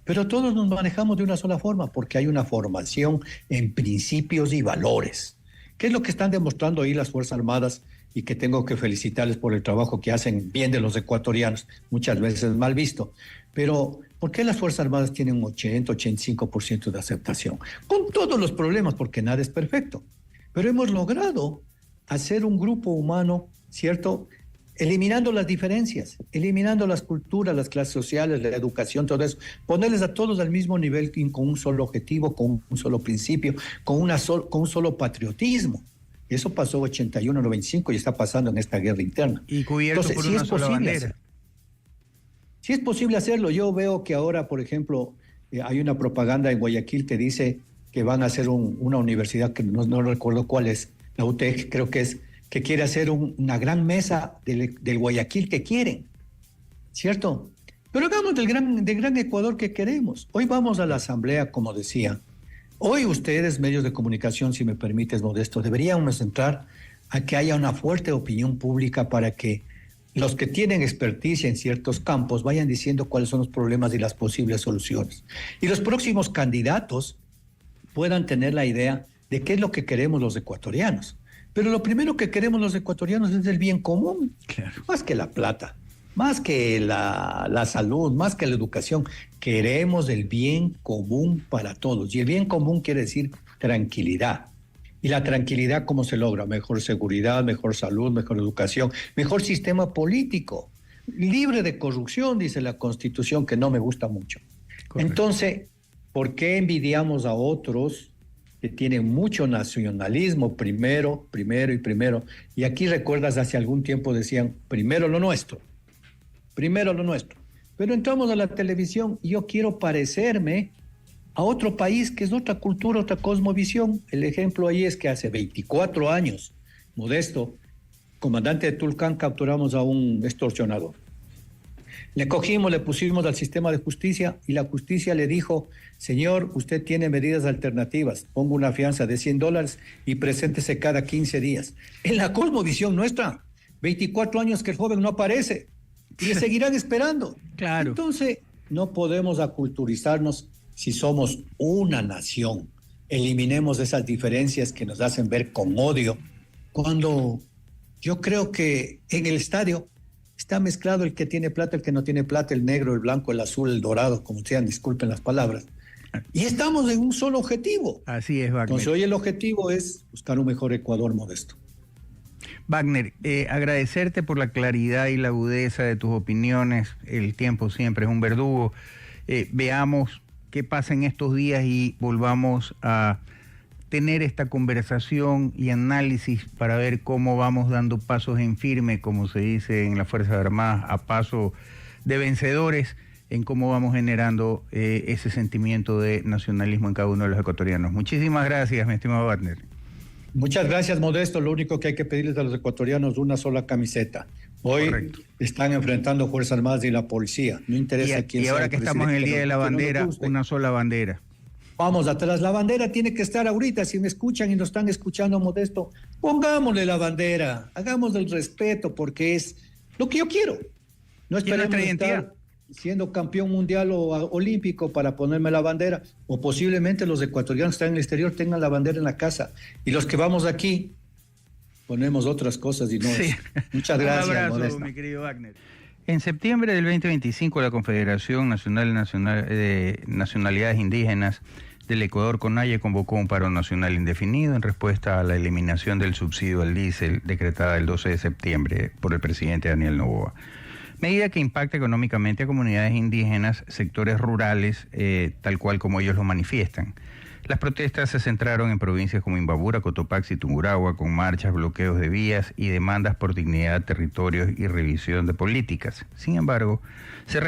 [SPEAKER 2] pero todos nos manejamos de una sola forma, porque hay una formación en principios y valores. ¿Qué es lo que están demostrando ahí las Fuerzas Armadas? Y que tengo que felicitarles por el trabajo que hacen bien de los ecuatorianos, muchas veces mal visto. Pero, ¿por qué las Fuerzas Armadas tienen un 80-85% de aceptación? Con todos los problemas, porque nada es perfecto. Pero hemos logrado hacer un grupo humano, ¿cierto?, eliminando las diferencias, eliminando las culturas, las clases sociales, la educación, todo eso, ponerles a todos al mismo nivel con un solo objetivo, con un solo principio, con un solo patriotismo. Eso pasó 81-95 y está pasando en esta guerra interna.
[SPEAKER 1] Y cubierto por una sola bandera.
[SPEAKER 2] Sí es posible hacerlo. Yo veo que ahora, por ejemplo, hay una propaganda en Guayaquil que dice que van a hacer una universidad, que no recuerdo cuál es, la UTEC creo que es, que quiere hacer una gran mesa del Guayaquil que quieren, ¿cierto? Pero hagamos del gran Ecuador que queremos. Hoy vamos a la asamblea, como decía. Hoy ustedes, medios de comunicación, si me permites, Modesto, deberíamos entrar a que haya una fuerte opinión pública para que los que tienen experticia en ciertos campos vayan diciendo cuáles son los problemas y las posibles soluciones. Y los próximos candidatos puedan tener la idea de qué es lo que queremos los ecuatorianos. Pero lo primero que queremos los ecuatorianos es el bien común, claro, más que la plata, más que la salud, más que la educación. Queremos el bien común para todos. Y el bien común quiere decir tranquilidad. Y la tranquilidad, ¿cómo se logra? Mejor seguridad, mejor salud, mejor educación, mejor sistema político, libre de corrupción, dice la Constitución, que no me gusta mucho. Correcto. Entonces, ¿por qué envidiamos a otros que tienen mucho nacionalismo, primero? Y aquí recuerdas, hace algún tiempo decían, primero lo nuestro. Pero entramos a la televisión y yo quiero parecerme a otro país que es otra cultura, otra cosmovisión. El ejemplo ahí es que hace 24 años, Modesto, comandante de Tulcán, capturamos a un extorsionador. Le cogimos, le pusimos al sistema de justicia y la justicia le dijo: señor, usted tiene medidas alternativas, pongo una fianza de $100 y preséntese cada 15 días. En la cosmovisión nuestra, 24 años que el joven no aparece y le seguirán esperando.
[SPEAKER 1] Claro.
[SPEAKER 2] Entonces, no podemos aculturizarnos si somos una nación. Eliminemos esas diferencias que nos hacen ver con odio, cuando yo creo que en el estadio está mezclado el que tiene plata, el que no tiene plata, el negro, el blanco, el azul, el dorado, como sean, disculpen las palabras. Y estamos en un solo objetivo.
[SPEAKER 1] Así es, Wagner.
[SPEAKER 2] Entonces hoy el objetivo es buscar un mejor Ecuador, Modesto.
[SPEAKER 1] Wagner, agradecerte por la claridad y la agudeza de tus opiniones. El tiempo siempre es un verdugo. Veamos qué pasa en estos días y volvamos a tener esta conversación y análisis para ver cómo vamos dando pasos en firme, como se dice en las Fuerzas Armadas, a paso de vencedores, en cómo vamos generando ese sentimiento de nacionalismo en cada uno de los ecuatorianos. Muchísimas gracias, mi estimado Wagner.
[SPEAKER 2] Muchas gracias, Modesto. Lo único que hay que pedirles a los ecuatorianos es una sola camiseta. Hoy Correcto. Están enfrentando Fuerzas Armadas y la policía. No interesa quién sea.
[SPEAKER 1] Y ahora que estamos en el Día de la Bandera, una sola bandera.
[SPEAKER 2] Vamos atrás, la bandera tiene que estar ahorita. Si me escuchan y nos están escuchando, Modesto, pongámosle la bandera, hagamos el respeto, porque es lo que yo quiero. No esperemos estar siendo campeón mundial o olímpico para ponerme la bandera, o posiblemente los ecuatorianos que están en el exterior tengan la bandera en la casa, y los que vamos aquí ponemos otras cosas y no es. Muchas gracias.
[SPEAKER 1] Un abrazo,
[SPEAKER 2] Modesto.
[SPEAKER 1] Mi querido Wagner. En septiembre del 2025, la Confederación Nacional de Nacionalidades Indígenas del Ecuador, CONAIE, convocó un paro nacional indefinido en respuesta a la eliminación del subsidio al diésel decretada el 12 de septiembre por el presidente Daniel Noboa. Medida que impacta económicamente a comunidades indígenas, sectores rurales, tal cual como ellos lo manifiestan. Las protestas se centraron en provincias como Imbabura, Cotopaxi y Tungurahua, con marchas, bloqueos de vías y demandas por dignidad, territorios y revisión de políticas. Sin embargo, se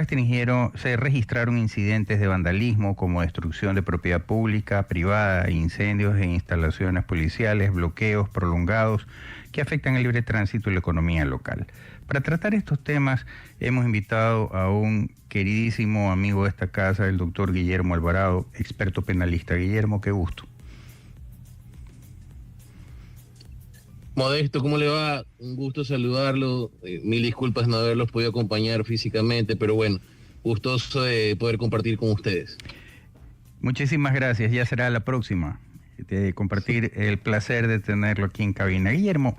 [SPEAKER 1] registraron incidentes de vandalismo como destrucción de propiedad pública, privada, incendios en instalaciones policiales, bloqueos prolongados que afectan el libre tránsito y la economía local. Para tratar estos temas hemos invitado a un queridísimo amigo de esta casa, el doctor Guillermo Alvarado, experto penalista. Guillermo, qué gusto.
[SPEAKER 3] Modesto, ¿cómo le va? Un gusto saludarlo. Mil disculpas no haberlos podido acompañar físicamente, pero bueno, gustoso de poder compartir con ustedes.
[SPEAKER 1] Muchísimas gracias, ya será la próxima, de compartir el placer de tenerlo aquí en cabina. Guillermo,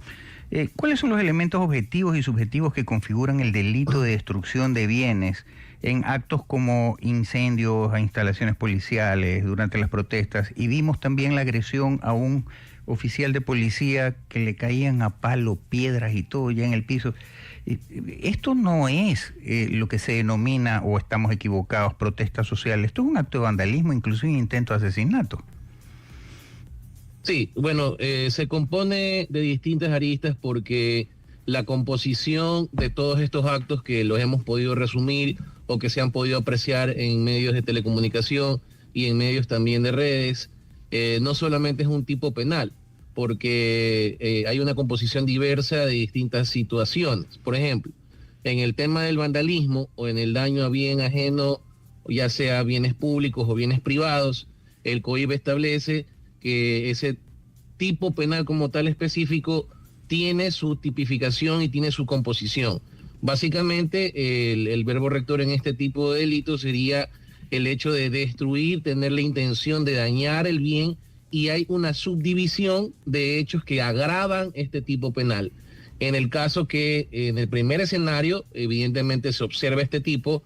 [SPEAKER 1] ¿cuáles son los elementos objetivos y subjetivos que configuran el delito de destrucción de bienes en actos como incendios a instalaciones policiales durante las protestas? Y vimos también la agresión a un oficial de policía que le caían a palo, piedras y todo ya en el piso. Esto no es lo que se denomina, o estamos equivocados, protesta social. Esto es un acto de vandalismo, incluso un intento de asesinato.
[SPEAKER 3] Sí, bueno, se compone de distintas aristas porque la composición de todos estos actos que los hemos podido resumir o que se han podido apreciar en medios de telecomunicación y en medios también de redes, no solamente es un tipo penal, porque hay una composición diversa de distintas situaciones. Por ejemplo, en el tema del vandalismo o en el daño a bien ajeno, ya sea bienes públicos o bienes privados, el COIP establece que ese tipo penal como tal específico tiene su tipificación y tiene su composición. Básicamente, el verbo rector en este tipo de delitos sería el hecho de destruir, tener la intención de dañar el bien, y hay una subdivisión de hechos que agravan este tipo penal. En el caso que en el primer escenario, evidentemente se observa este tipo,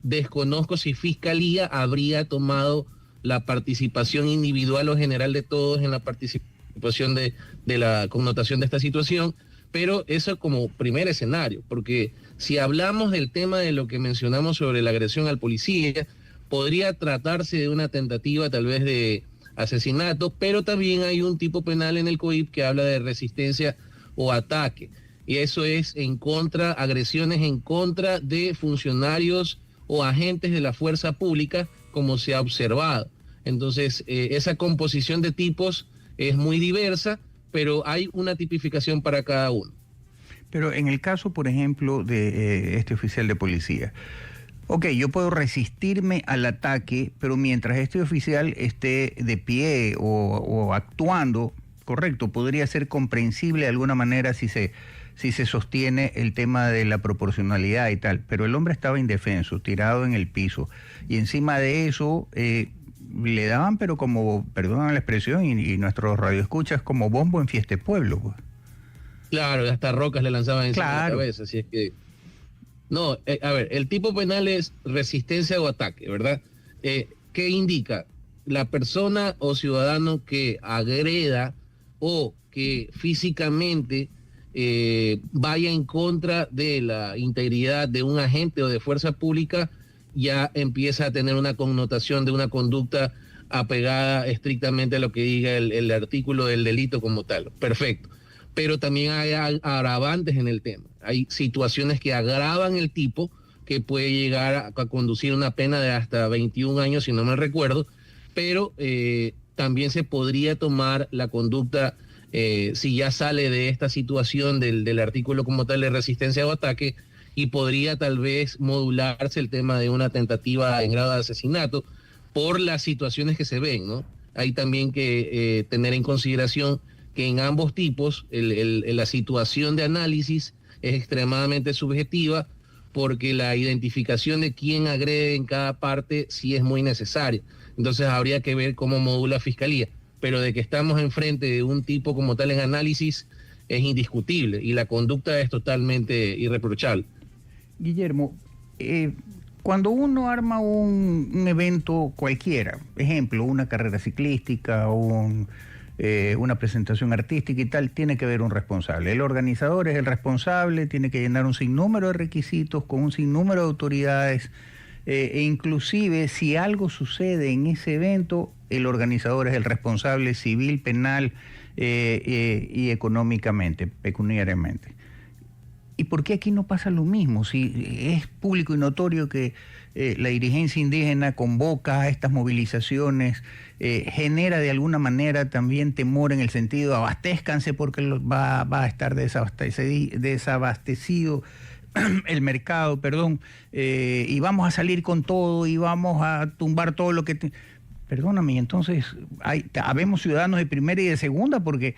[SPEAKER 3] desconozco si Fiscalía habría tomado la participación individual o general de todos en la participación de la connotación de esta situación, pero eso como primer escenario, porque si hablamos del tema de lo que mencionamos sobre la agresión al policía, podría tratarse de una tentativa tal vez de asesinato, pero también hay un tipo penal en el COIP que habla de resistencia o ataque, y eso es en contra, agresiones en contra de funcionarios o agentes de la fuerza pública, como se ha observado. Entonces, esa composición de tipos es muy diversa, pero hay una tipificación para cada uno.
[SPEAKER 1] Pero en el caso, por ejemplo, de este oficial de policía, ok, yo puedo resistirme al ataque, pero mientras este oficial esté de pie o actuando, correcto, podría ser comprensible de alguna manera si se sostiene el tema de la proporcionalidad y tal, pero el hombre estaba indefenso, tirado en el piso, y encima de eso le daban, pero como, perdóname la expresión, y nuestros radioescuchas, como bombo en Fiesta Pueblo, pues.
[SPEAKER 3] Claro, hasta rocas le lanzaban encima de la cabeza, así es que... No, a ver, el tipo penal es resistencia o ataque, ¿verdad? ¿Qué indica? La persona o ciudadano que agreda o que físicamente vaya en contra de la integridad de un agente o de fuerza pública, ya empieza a tener una connotación de una conducta apegada estrictamente a lo que diga el artículo del delito como tal. Perfecto. Pero también hay agravantes en el tema. Hay situaciones que agravan el tipo, que puede llegar a conducir una pena de hasta 21 años, si no me recuerdo, pero también se podría tomar la conducta, si ya sale de esta situación del artículo como tal de resistencia o ataque, y podría tal vez modularse el tema de una tentativa en grado de asesinato por las situaciones que se ven, ¿no? Hay también que tener en consideración que en ambos tipos la situación de análisis es extremadamente subjetiva, porque la identificación de quién agrede en cada parte sí es muy necesaria. Entonces habría que ver cómo modula Fiscalía, pero de que estamos enfrente de un tipo como tal en análisis es indiscutible, y la conducta es totalmente irreprochable.
[SPEAKER 1] Guillermo, cuando uno arma un evento cualquiera, ejemplo, una carrera ciclística, una presentación artística y tal, tiene que haber un responsable. El organizador es el responsable, tiene que llenar un sinnúmero de requisitos con un sinnúmero de autoridades, e inclusive si algo sucede en ese evento, el organizador es el responsable civil, penal y económicamente, pecuniariamente. ¿Y por qué aquí no pasa lo mismo? Si es público y notorio que la dirigencia indígena convoca a estas movilizaciones, genera de alguna manera también temor en el sentido, abastézcanse porque va a estar desabastecido el mercado, y vamos a salir con todo y vamos a tumbar todo lo que... Perdóname, entonces habemos ciudadanos de primera y de segunda, porque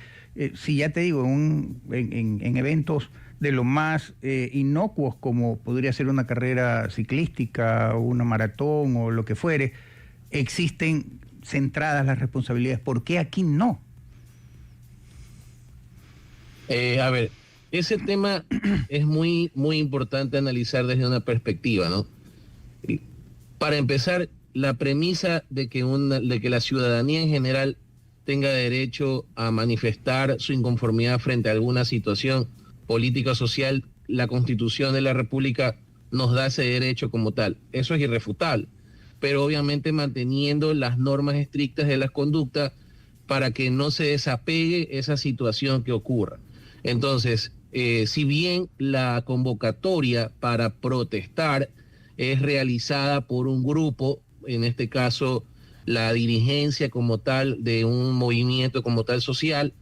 [SPEAKER 1] si ya te digo, en eventos de lo más inocuos, como podría ser una carrera ciclística o una maratón o lo que fuere, existen centradas las responsabilidades. ¿Por qué aquí no?
[SPEAKER 3] A ver, ese tema es muy, muy importante analizar desde una perspectiva, ¿no? Para empezar, la premisa de que la ciudadanía en general tenga derecho a manifestar su inconformidad frente a alguna situación política o social, la Constitución de la República nos da ese derecho como tal. Eso es irrefutable, pero obviamente manteniendo las normas estrictas de las conductas para que no se desapegue esa situación que ocurra. Entonces, si bien la convocatoria para protestar es realizada por un grupo, en este caso la dirigencia como tal de un movimiento como tal social,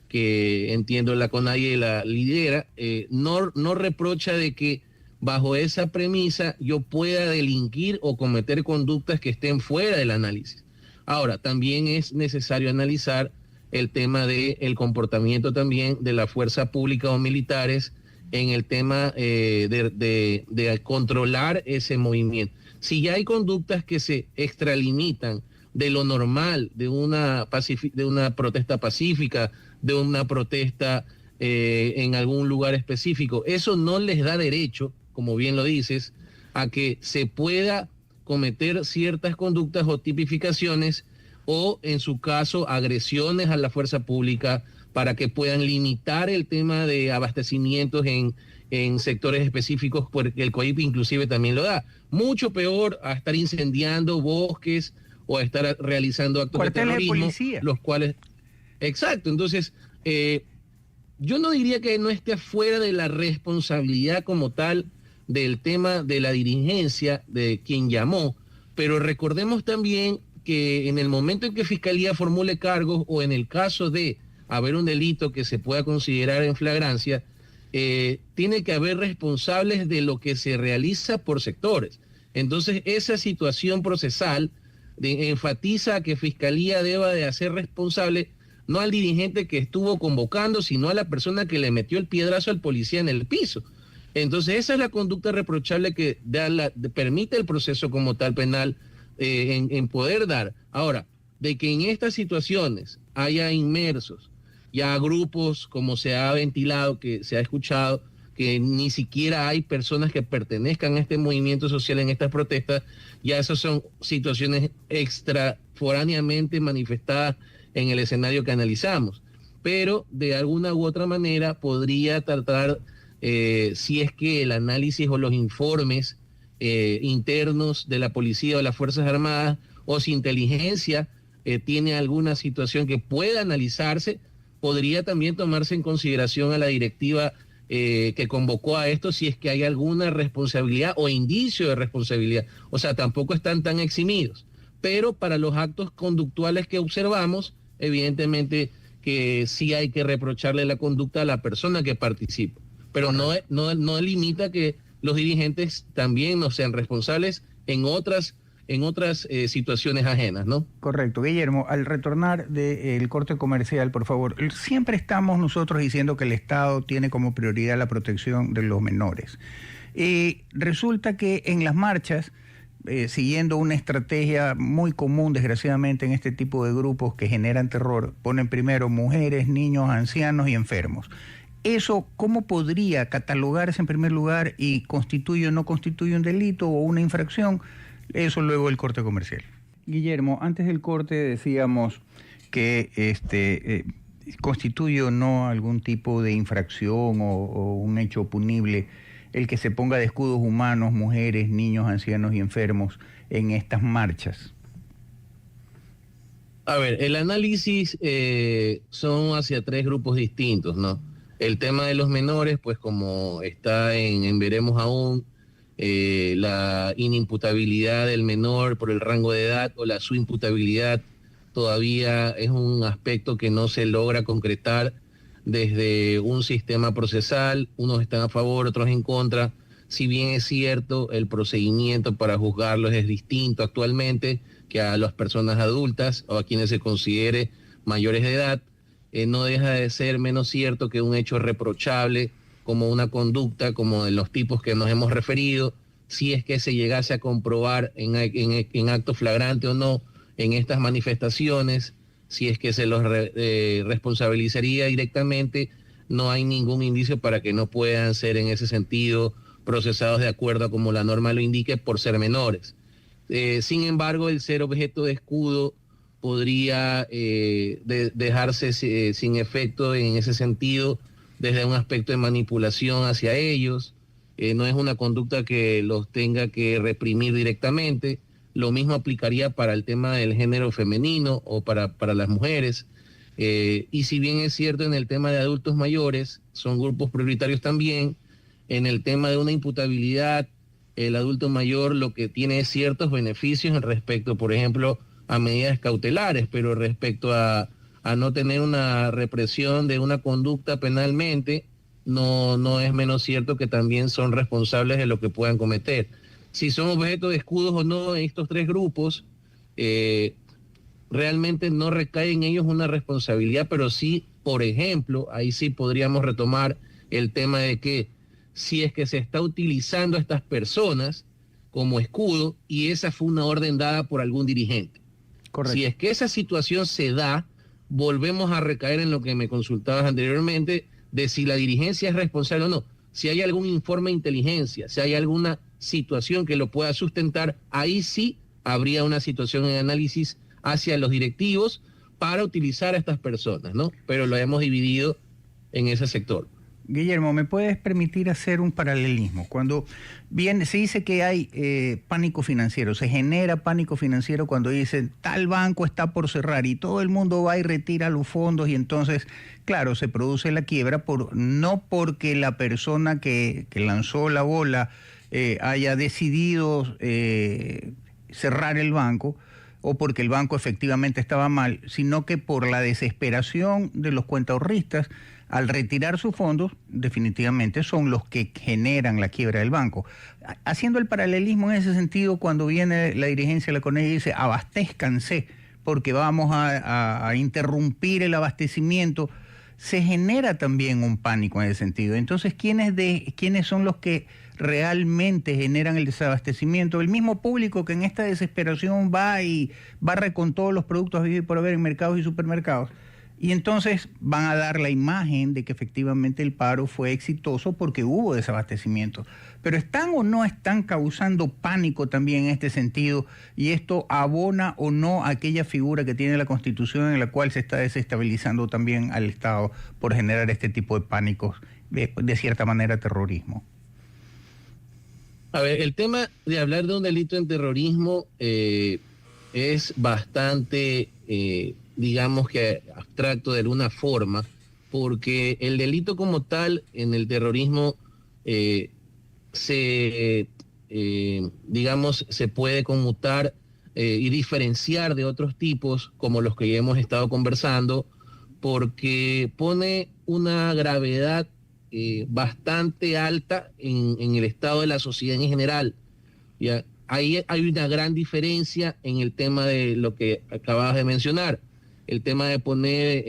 [SPEAKER 3] que entiendo la CONAIE la lidera, no reprocha de que bajo esa premisa yo pueda delinquir o cometer conductas que estén fuera del análisis. Ahora, también es necesario analizar el tema del comportamiento también de la fuerza pública o militares en el tema de controlar ese movimiento. Si ya hay conductas que se extralimitan de lo normal, de una protesta pacífica, de una protesta en algún lugar específico, eso no les da derecho, como bien lo dices, a que se pueda cometer ciertas conductas o tipificaciones, o en su caso agresiones a la fuerza pública, para que puedan limitar el tema de abastecimientos en sectores específicos, porque el COIP inclusive también lo da. Mucho peor a estar incendiando bosques o a estar realizando actos de terrorismo,
[SPEAKER 1] de policía,
[SPEAKER 3] los cuales... Exacto, entonces yo no diría que no esté fuera de la responsabilidad como tal del tema de la dirigencia de quien llamó, pero recordemos también que en el momento en que Fiscalía formule cargos, o en el caso de haber un delito que se pueda considerar en flagrancia, tiene que haber responsables de lo que se realiza por sectores. Entonces, esa situación procesal enfatiza que Fiscalía deba de hacer responsable no al dirigente que estuvo convocando, sino a la persona que le metió el piedrazo al policía en el piso. Entonces, esa es la conducta reprochable que permite el proceso como tal penal en poder dar. Ahora, de que en estas situaciones haya inmersos ya grupos, como se ha ventilado, que se ha escuchado, que ni siquiera hay personas que pertenezcan a este movimiento social en estas protestas, ya esas son situaciones extraforáneamente manifestadas en el escenario que analizamos. Pero de alguna u otra manera podría tratar, si es que el análisis o los informes internos de la policía o las Fuerzas Armadas o si inteligencia tiene alguna situación que pueda analizarse, podría también tomarse en consideración a la directiva que convocó a esto si es que hay alguna responsabilidad o indicio de responsabilidad. O sea, tampoco están tan eximidos. Pero para los actos conductuales que observamos, evidentemente que sí hay que reprocharle la conducta a la persona que participa. Pero no limita que los dirigentes también no sean responsables en otras situaciones ajenas, ¿no?
[SPEAKER 1] Correcto. Guillermo, al retornar del corte comercial, por favor, siempre estamos nosotros diciendo que el Estado tiene como prioridad la protección de los menores. Resulta que en las marchas, siguiendo una estrategia muy común, desgraciadamente, en este tipo de grupos que generan terror, ponen primero mujeres, niños, ancianos y enfermos. ¿Eso cómo podría catalogarse en primer lugar y constituye o no constituye un delito o una infracción? Eso luego el corte comercial. Guillermo, antes del corte decíamos que constituye o no algún tipo de infracción o un hecho punible el que se ponga de escudos humanos, mujeres, niños, ancianos y enfermos en estas marchas.
[SPEAKER 3] A ver, el análisis son hacia tres grupos distintos, ¿no? El tema de los menores, pues como está en veremos aún, la inimputabilidad del menor por el rango de edad o su imputabilidad todavía es un aspecto que no se logra concretar desde un sistema procesal. Unos están a favor, otros en contra. Si bien es cierto, el procedimiento para juzgarlos es distinto actualmente que a las personas adultas o a quienes se considere mayores de edad, no deja de ser menos cierto que un hecho reprochable como una conducta, como de los tipos que nos hemos referido, si es que se llegase a comprobar en acto flagrante o no en estas manifestaciones, si es que se los responsabilizaría directamente, no hay ningún indicio para que no puedan ser en ese sentido procesados de acuerdo a como la norma lo indique por ser menores. Sin embargo, el ser objeto de escudo podría dejarse sin efecto en ese sentido desde un aspecto de manipulación hacia ellos. No es una conducta que los tenga que reprimir directamente. Lo mismo aplicaría para el tema del género femenino o para las mujeres. Y si bien es cierto en el tema de adultos mayores, son grupos prioritarios también, en el tema de una imputabilidad, el adulto mayor lo que tiene es ciertos beneficios en respecto, por ejemplo, a medidas cautelares, pero respecto a no tener una represión de una conducta penalmente, no es menos cierto que también son responsables de lo que puedan cometer. Si son objeto de escudos o no estos tres grupos, realmente no recae en ellos una responsabilidad, pero sí, por ejemplo, ahí sí podríamos retomar el tema de que si es que se está utilizando a estas personas como escudo y esa fue una orden dada por algún dirigente. Correcto. Si es que esa situación se da, volvemos a recaer en lo que me consultabas anteriormente, de si la dirigencia es responsable o no. Si hay algún informe de inteligencia, si hay alguna situación que lo pueda sustentar, ahí sí habría una situación en análisis hacia los directivos para utilizar a estas personas, ¿no? Pero lo hemos dividido en ese sector.
[SPEAKER 1] Guillermo, ¿me puedes permitir hacer un paralelismo? Cuando se dice que hay pánico financiero, se genera pánico financiero cuando dicen tal banco está por cerrar y todo el mundo va y retira los fondos y entonces, claro, se produce la quiebra no porque la persona que lanzó la bola haya decidido cerrar el banco o porque el banco efectivamente estaba mal, sino que por la desesperación de los cuentaahorristas al retirar sus fondos, definitivamente son los que generan la quiebra del banco. Haciendo el paralelismo en ese sentido, cuando viene la dirigencia de la CONEDI y dice abastézcanse porque vamos a interrumpir el abastecimiento, se genera también un pánico en ese sentido. Entonces, ¿quiénes son los que realmente generan el desabastecimiento? El mismo público que en esta desesperación va y barre con todos los productos a vivir por haber en mercados y supermercados. Y entonces van a dar la imagen de que efectivamente el paro fue exitoso porque hubo desabastecimiento. Pero ¿están o no están causando pánico también en este sentido? Y esto abona o no a aquella figura que tiene la Constitución en la cual se está desestabilizando también al Estado por generar este tipo de pánicos, de cierta manera terrorismo.
[SPEAKER 3] A ver, el tema de hablar de un delito en terrorismo es bastante, digamos que abstracto de alguna forma, porque el delito como tal en el terrorismo digamos, se puede conmutar y diferenciar de otros tipos, como los que ya hemos estado conversando, porque pone una gravedad bastante alta en el estado de la sociedad en general. ¿Ya? Ahí hay una gran diferencia en el tema de lo que acababas de mencionar, el tema de poner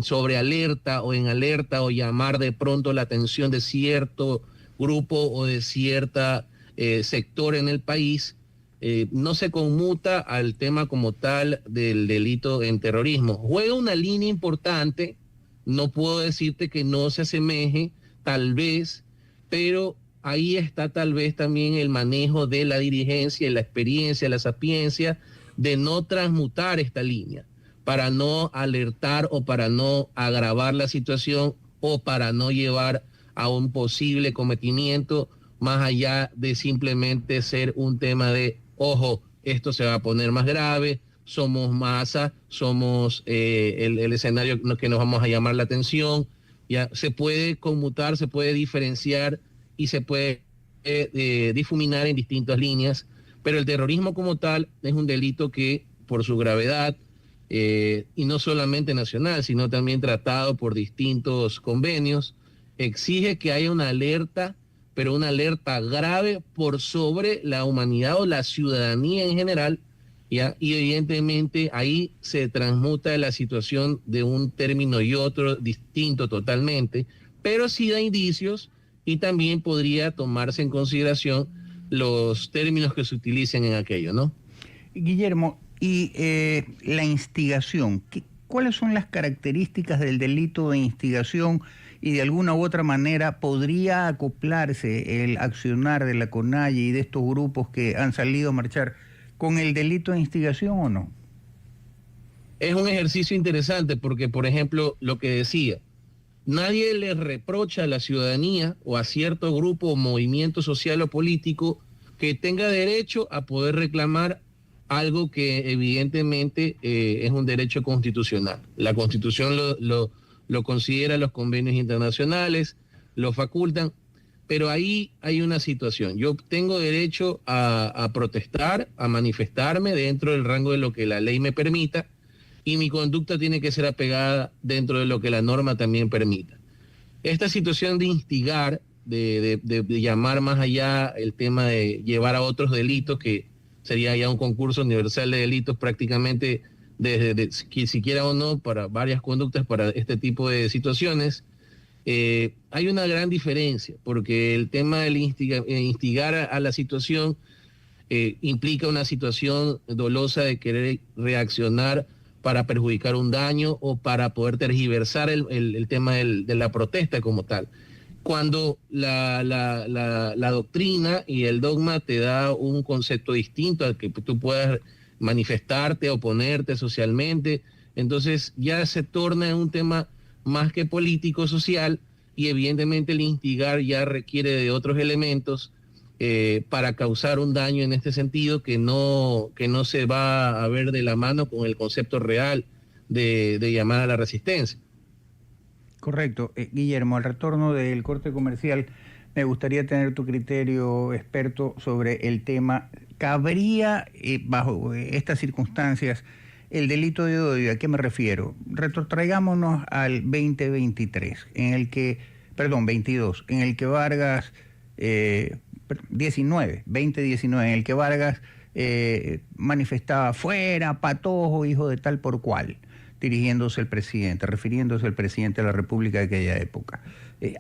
[SPEAKER 3] sobre alerta o en alerta o llamar de pronto la atención de cierto grupo o de cierta sector en el país, no se conmuta al tema como tal del delito en terrorismo. Juega una línea importante, no puedo decirte que no se asemeje, tal vez, pero ahí está tal vez también el manejo de la dirigencia, la experiencia, la sapiencia de no transmutar esta línea, para no alertar o para no agravar la situación o para no llevar a un posible cometimiento más allá de simplemente ser un tema de, ojo, esto se va a poner más grave, somos masa, somos el escenario que nos vamos a llamar la atención. Ya se puede conmutar, se puede diferenciar y se puede difuminar en distintas líneas, pero el terrorismo como tal es un delito que por su gravedad, y no solamente nacional, sino también tratado por distintos convenios, exige que haya una alerta, pero una alerta grave por sobre la humanidad o la ciudadanía en general, ¿ya? Y evidentemente ahí se transmuta la situación de un término y otro distinto totalmente, pero sí da indicios y también podría tomarse en consideración los términos que se utilicen en aquello, ¿no?
[SPEAKER 1] Guillermo, y la instigación, ¿cuáles son las características del delito de instigación y de alguna u otra manera podría acoplarse el accionar de la CONAIE y de estos grupos que han salido a marchar con el delito de instigación o no?
[SPEAKER 3] Es un ejercicio interesante porque, por ejemplo, lo que decía, nadie le reprocha a la ciudadanía o a cierto grupo o movimiento social o político que tenga derecho a poder reclamar algo que evidentemente es un derecho constitucional. La Constitución lo considera, los convenios internacionales lo facultan, pero ahí hay una situación. Yo tengo derecho a protestar, a manifestarme dentro del rango de lo que la ley me permita, y mi conducta tiene que ser apegada dentro de lo que la norma también permita. Esta situación de instigar, de llamar más allá el tema de llevar a otros delitos, que sería ya un concurso universal de delitos prácticamente desde siquiera o no para varias conductas para este tipo de situaciones, hay una gran diferencia, porque el tema del instigar a la situación implica una situación dolosa de querer reaccionar para perjudicar un daño o para poder tergiversar el tema de la protesta como tal. Cuando la doctrina y el dogma te da un concepto distinto al que tú puedas manifestarte, oponerte socialmente, entonces ya se torna en un tema más que político, social, y evidentemente el instigar ya requiere de otros elementos para causar un daño en este sentido que no se va a ver de la mano con el concepto real de llamar a la resistencia.
[SPEAKER 1] Correcto. Guillermo, al retorno del corte comercial Me gustaría tener tu criterio, experto, sobre el tema. ¿Cabría, bajo estas circunstancias, el delito de odio? ¿A qué me refiero? Retrotraigámonos al 2023, en el que, perdón, 22, en el que Vargas, 2019, en el que Vargas manifestaba fuera, patojo, hijo de tal por cual, dirigiéndose al presidente, refiriéndose al presidente de la República de aquella época.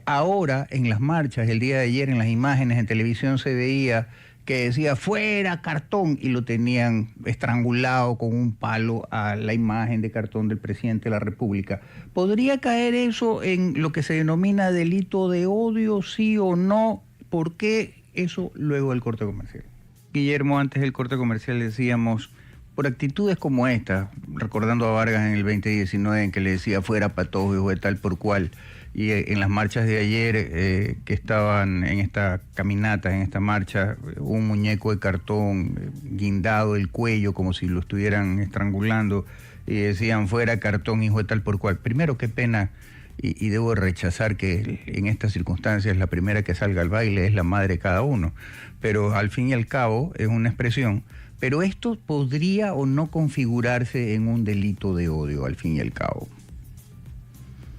[SPEAKER 1] Ahora, en las marchas, el día de ayer, en las imágenes en televisión se veía que decía fuera cartón y lo tenían estrangulado con un palo a la imagen de cartón del presidente de la República. ¿Podría caer eso en lo que se denomina delito de odio, sí o no? ¿Por qué? Eso luego del corte comercial. Guillermo, antes del corte comercial decíamos, por actitudes como esta, recordando a Vargas en el 2019 en que le decía fuera patojo, hijo de tal por cual, y en las marchas de ayer que estaban en esta caminata, en esta marcha, un muñeco de cartón guindado del cuello como si lo estuvieran estrangulando y decían fuera cartón, hijo de tal por cual. Primero, qué pena, y debo rechazar que en estas circunstancias la primera que salga al baile es la madre de cada uno, pero al fin y al cabo es una expresión. Pero esto podría o no configurarse en un delito de odio, al fin y al cabo.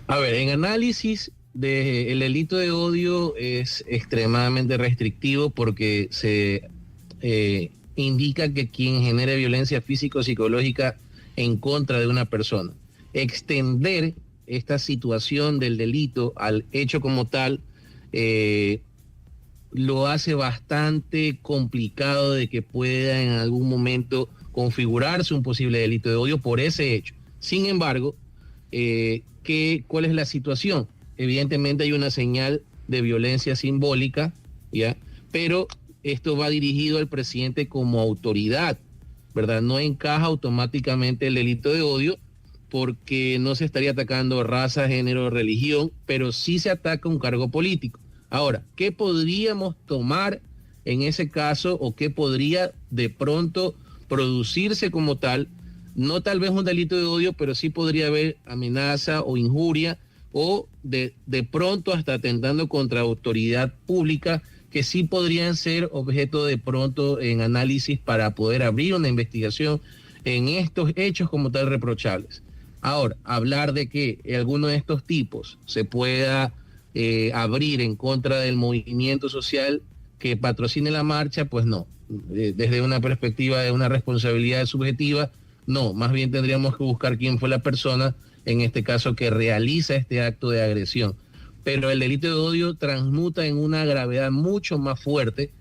[SPEAKER 3] A ver, en análisis el delito de odio es extremadamente restrictivo porque se indica que quien genere violencia física o psicológica en contra de una persona. Extender esta situación del delito al hecho como tal lo hace bastante complicado de que pueda en algún momento configurarse un posible delito de odio por ese hecho. Sin embargo, ¿cuál es la situación? Evidentemente hay una señal de violencia simbólica, ¿ya? Pero esto va dirigido al presidente como autoridad, ¿verdad? No encaja automáticamente el delito de odio porque no se estaría atacando raza, género, religión, pero sí se ataca un cargo político. Ahora, ¿qué podríamos tomar en ese caso o qué podría de pronto producirse como tal? No tal vez un delito de odio, pero sí podría haber amenaza o injuria o de pronto hasta atentando contra autoridad pública que sí podrían ser objeto de pronto en análisis para poder abrir una investigación en estos hechos como tal reprochables. Ahora, hablar de que alguno de estos tipos se pueda abrir en contra del movimiento social que patrocine la marcha, pues no. Desde una perspectiva de una responsabilidad subjetiva, no. Más bien tendríamos que buscar quién fue la persona, en este caso, que realiza este acto de agresión. Pero el delito de odio transmuta en una gravedad mucho más fuerte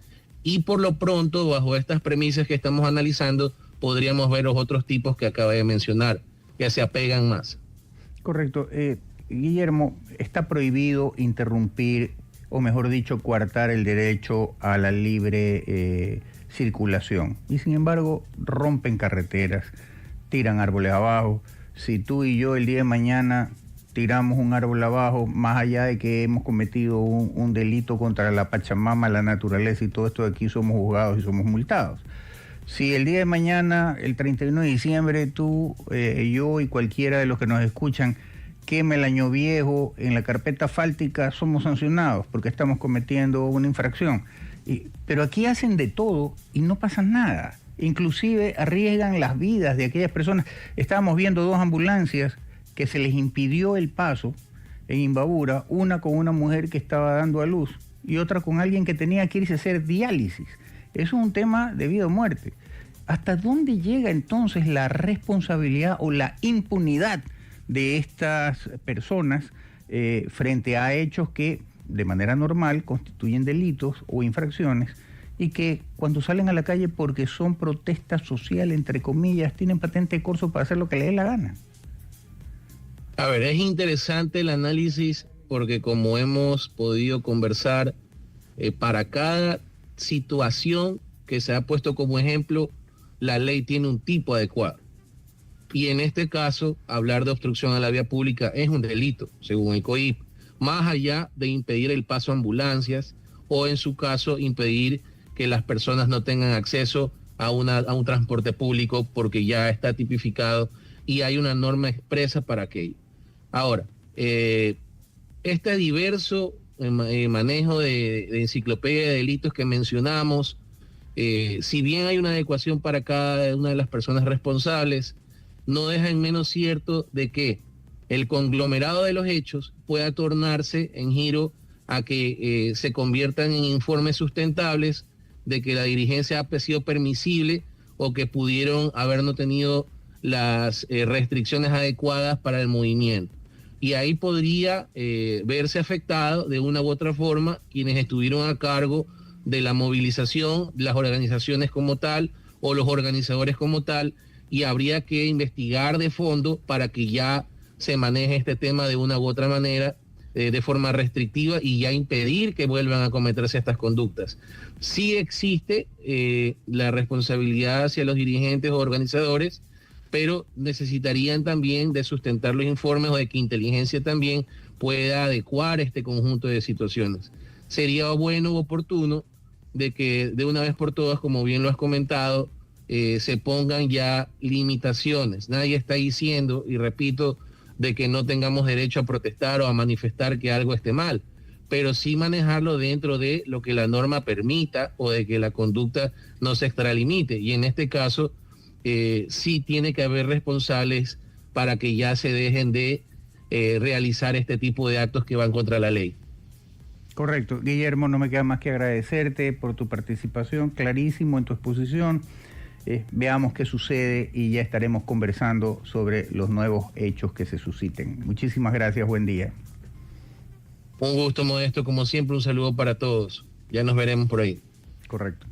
[SPEAKER 3] y por lo pronto, bajo estas premisas que estamos analizando, podríamos ver los otros tipos que acabo de mencionar, que se apegan más.
[SPEAKER 1] Correcto. Guillermo, está prohibido interrumpir, o mejor dicho, coartar el derecho a la libre circulación. Y sin embargo, rompen carreteras, tiran árboles abajo. Si tú y yo el día de mañana tiramos un árbol abajo, más allá de que hemos cometido un delito contra la Pachamama, la naturaleza y todo esto, de aquí somos juzgados y somos multados. Si el día de mañana, el 31 de diciembre, tú, yo y cualquiera de los que nos escuchan queme el año viejo en la carpeta asfáltica, somos sancionados porque estamos cometiendo una infracción. Pero aquí hacen de todo y no pasa nada. Inclusive arriesgan las vidas de aquellas personas. Estábamos viendo 2 ambulancias que se les impidió el paso en Imbabura, una con una mujer que estaba dando a luz y otra con alguien que tenía que irse a hacer diálisis. Eso es un tema de vida o muerte. ¿Hasta dónde llega entonces la responsabilidad o la impunidad de estas personas frente a hechos que de manera normal constituyen delitos o infracciones y que cuando salen a la calle porque son protestas sociales, entre comillas, tienen patente de corso para hacer lo que les dé la gana?
[SPEAKER 3] A ver, es interesante el análisis porque como hemos podido conversar, para cada situación que se ha puesto como ejemplo, la ley tiene un tipo adecuado. Y en este caso, hablar de obstrucción a la vía pública es un delito, según el COIP, más allá de impedir el paso a ambulancias o en su caso impedir que las personas no tengan acceso a un transporte público porque ya está tipificado y hay una norma expresa para aquello. Ahora, este diverso manejo de enciclopedia de delitos que mencionamos, si bien hay una adecuación para cada una de las personas responsables, no deja en menos cierto de que el conglomerado de los hechos pueda tornarse en giro a que se conviertan en informes sustentables de que la dirigencia ha sido permisible o que pudieron haber no tenido las restricciones adecuadas para el movimiento. Y ahí podría verse afectado de una u otra forma quienes estuvieron a cargo de la movilización, las organizaciones como tal o los organizadores como tal, y habría que investigar de fondo para que ya se maneje este tema de una u otra manera, de forma restrictiva, y ya impedir que vuelvan a cometerse estas conductas. Sí existe la responsabilidad hacia los dirigentes o organizadores, pero necesitarían también de sustentar los informes o de que inteligencia también pueda adecuar este conjunto de situaciones. Sería bueno o oportuno de que de una vez por todas, como bien lo has comentado, se pongan ya limitaciones. Nadie está diciendo, y repito, de que no tengamos derecho a protestar o a manifestar que algo esté mal, pero sí manejarlo dentro de lo que la norma permita o de que la conducta no se extralimite. Y en este caso, sí tiene que haber responsables para que ya se dejen de realizar este tipo de actos que van contra la ley.
[SPEAKER 1] Correcto. Guillermo, no me queda más que agradecerte por tu participación, clarísimo en tu exposición. Veamos qué sucede y ya estaremos conversando sobre los nuevos hechos que se susciten. Muchísimas gracias, buen día.
[SPEAKER 3] Un gusto, Modesto, como siempre, un saludo para todos. Ya nos veremos por ahí.
[SPEAKER 1] Correcto.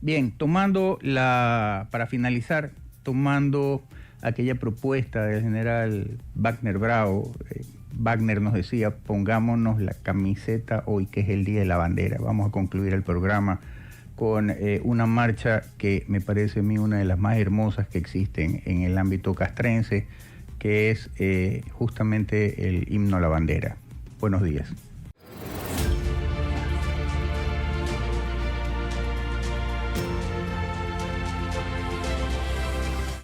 [SPEAKER 1] Bien, para finalizar, tomando aquella propuesta del general Wagner Bravo, Wagner nos decía, pongámonos la camiseta hoy que es el Día de la Bandera. Vamos a concluir el programa con una marcha que me parece a mí una de las más hermosas que existen en el ámbito castrense, que es justamente el himno a la bandera. Buenos días.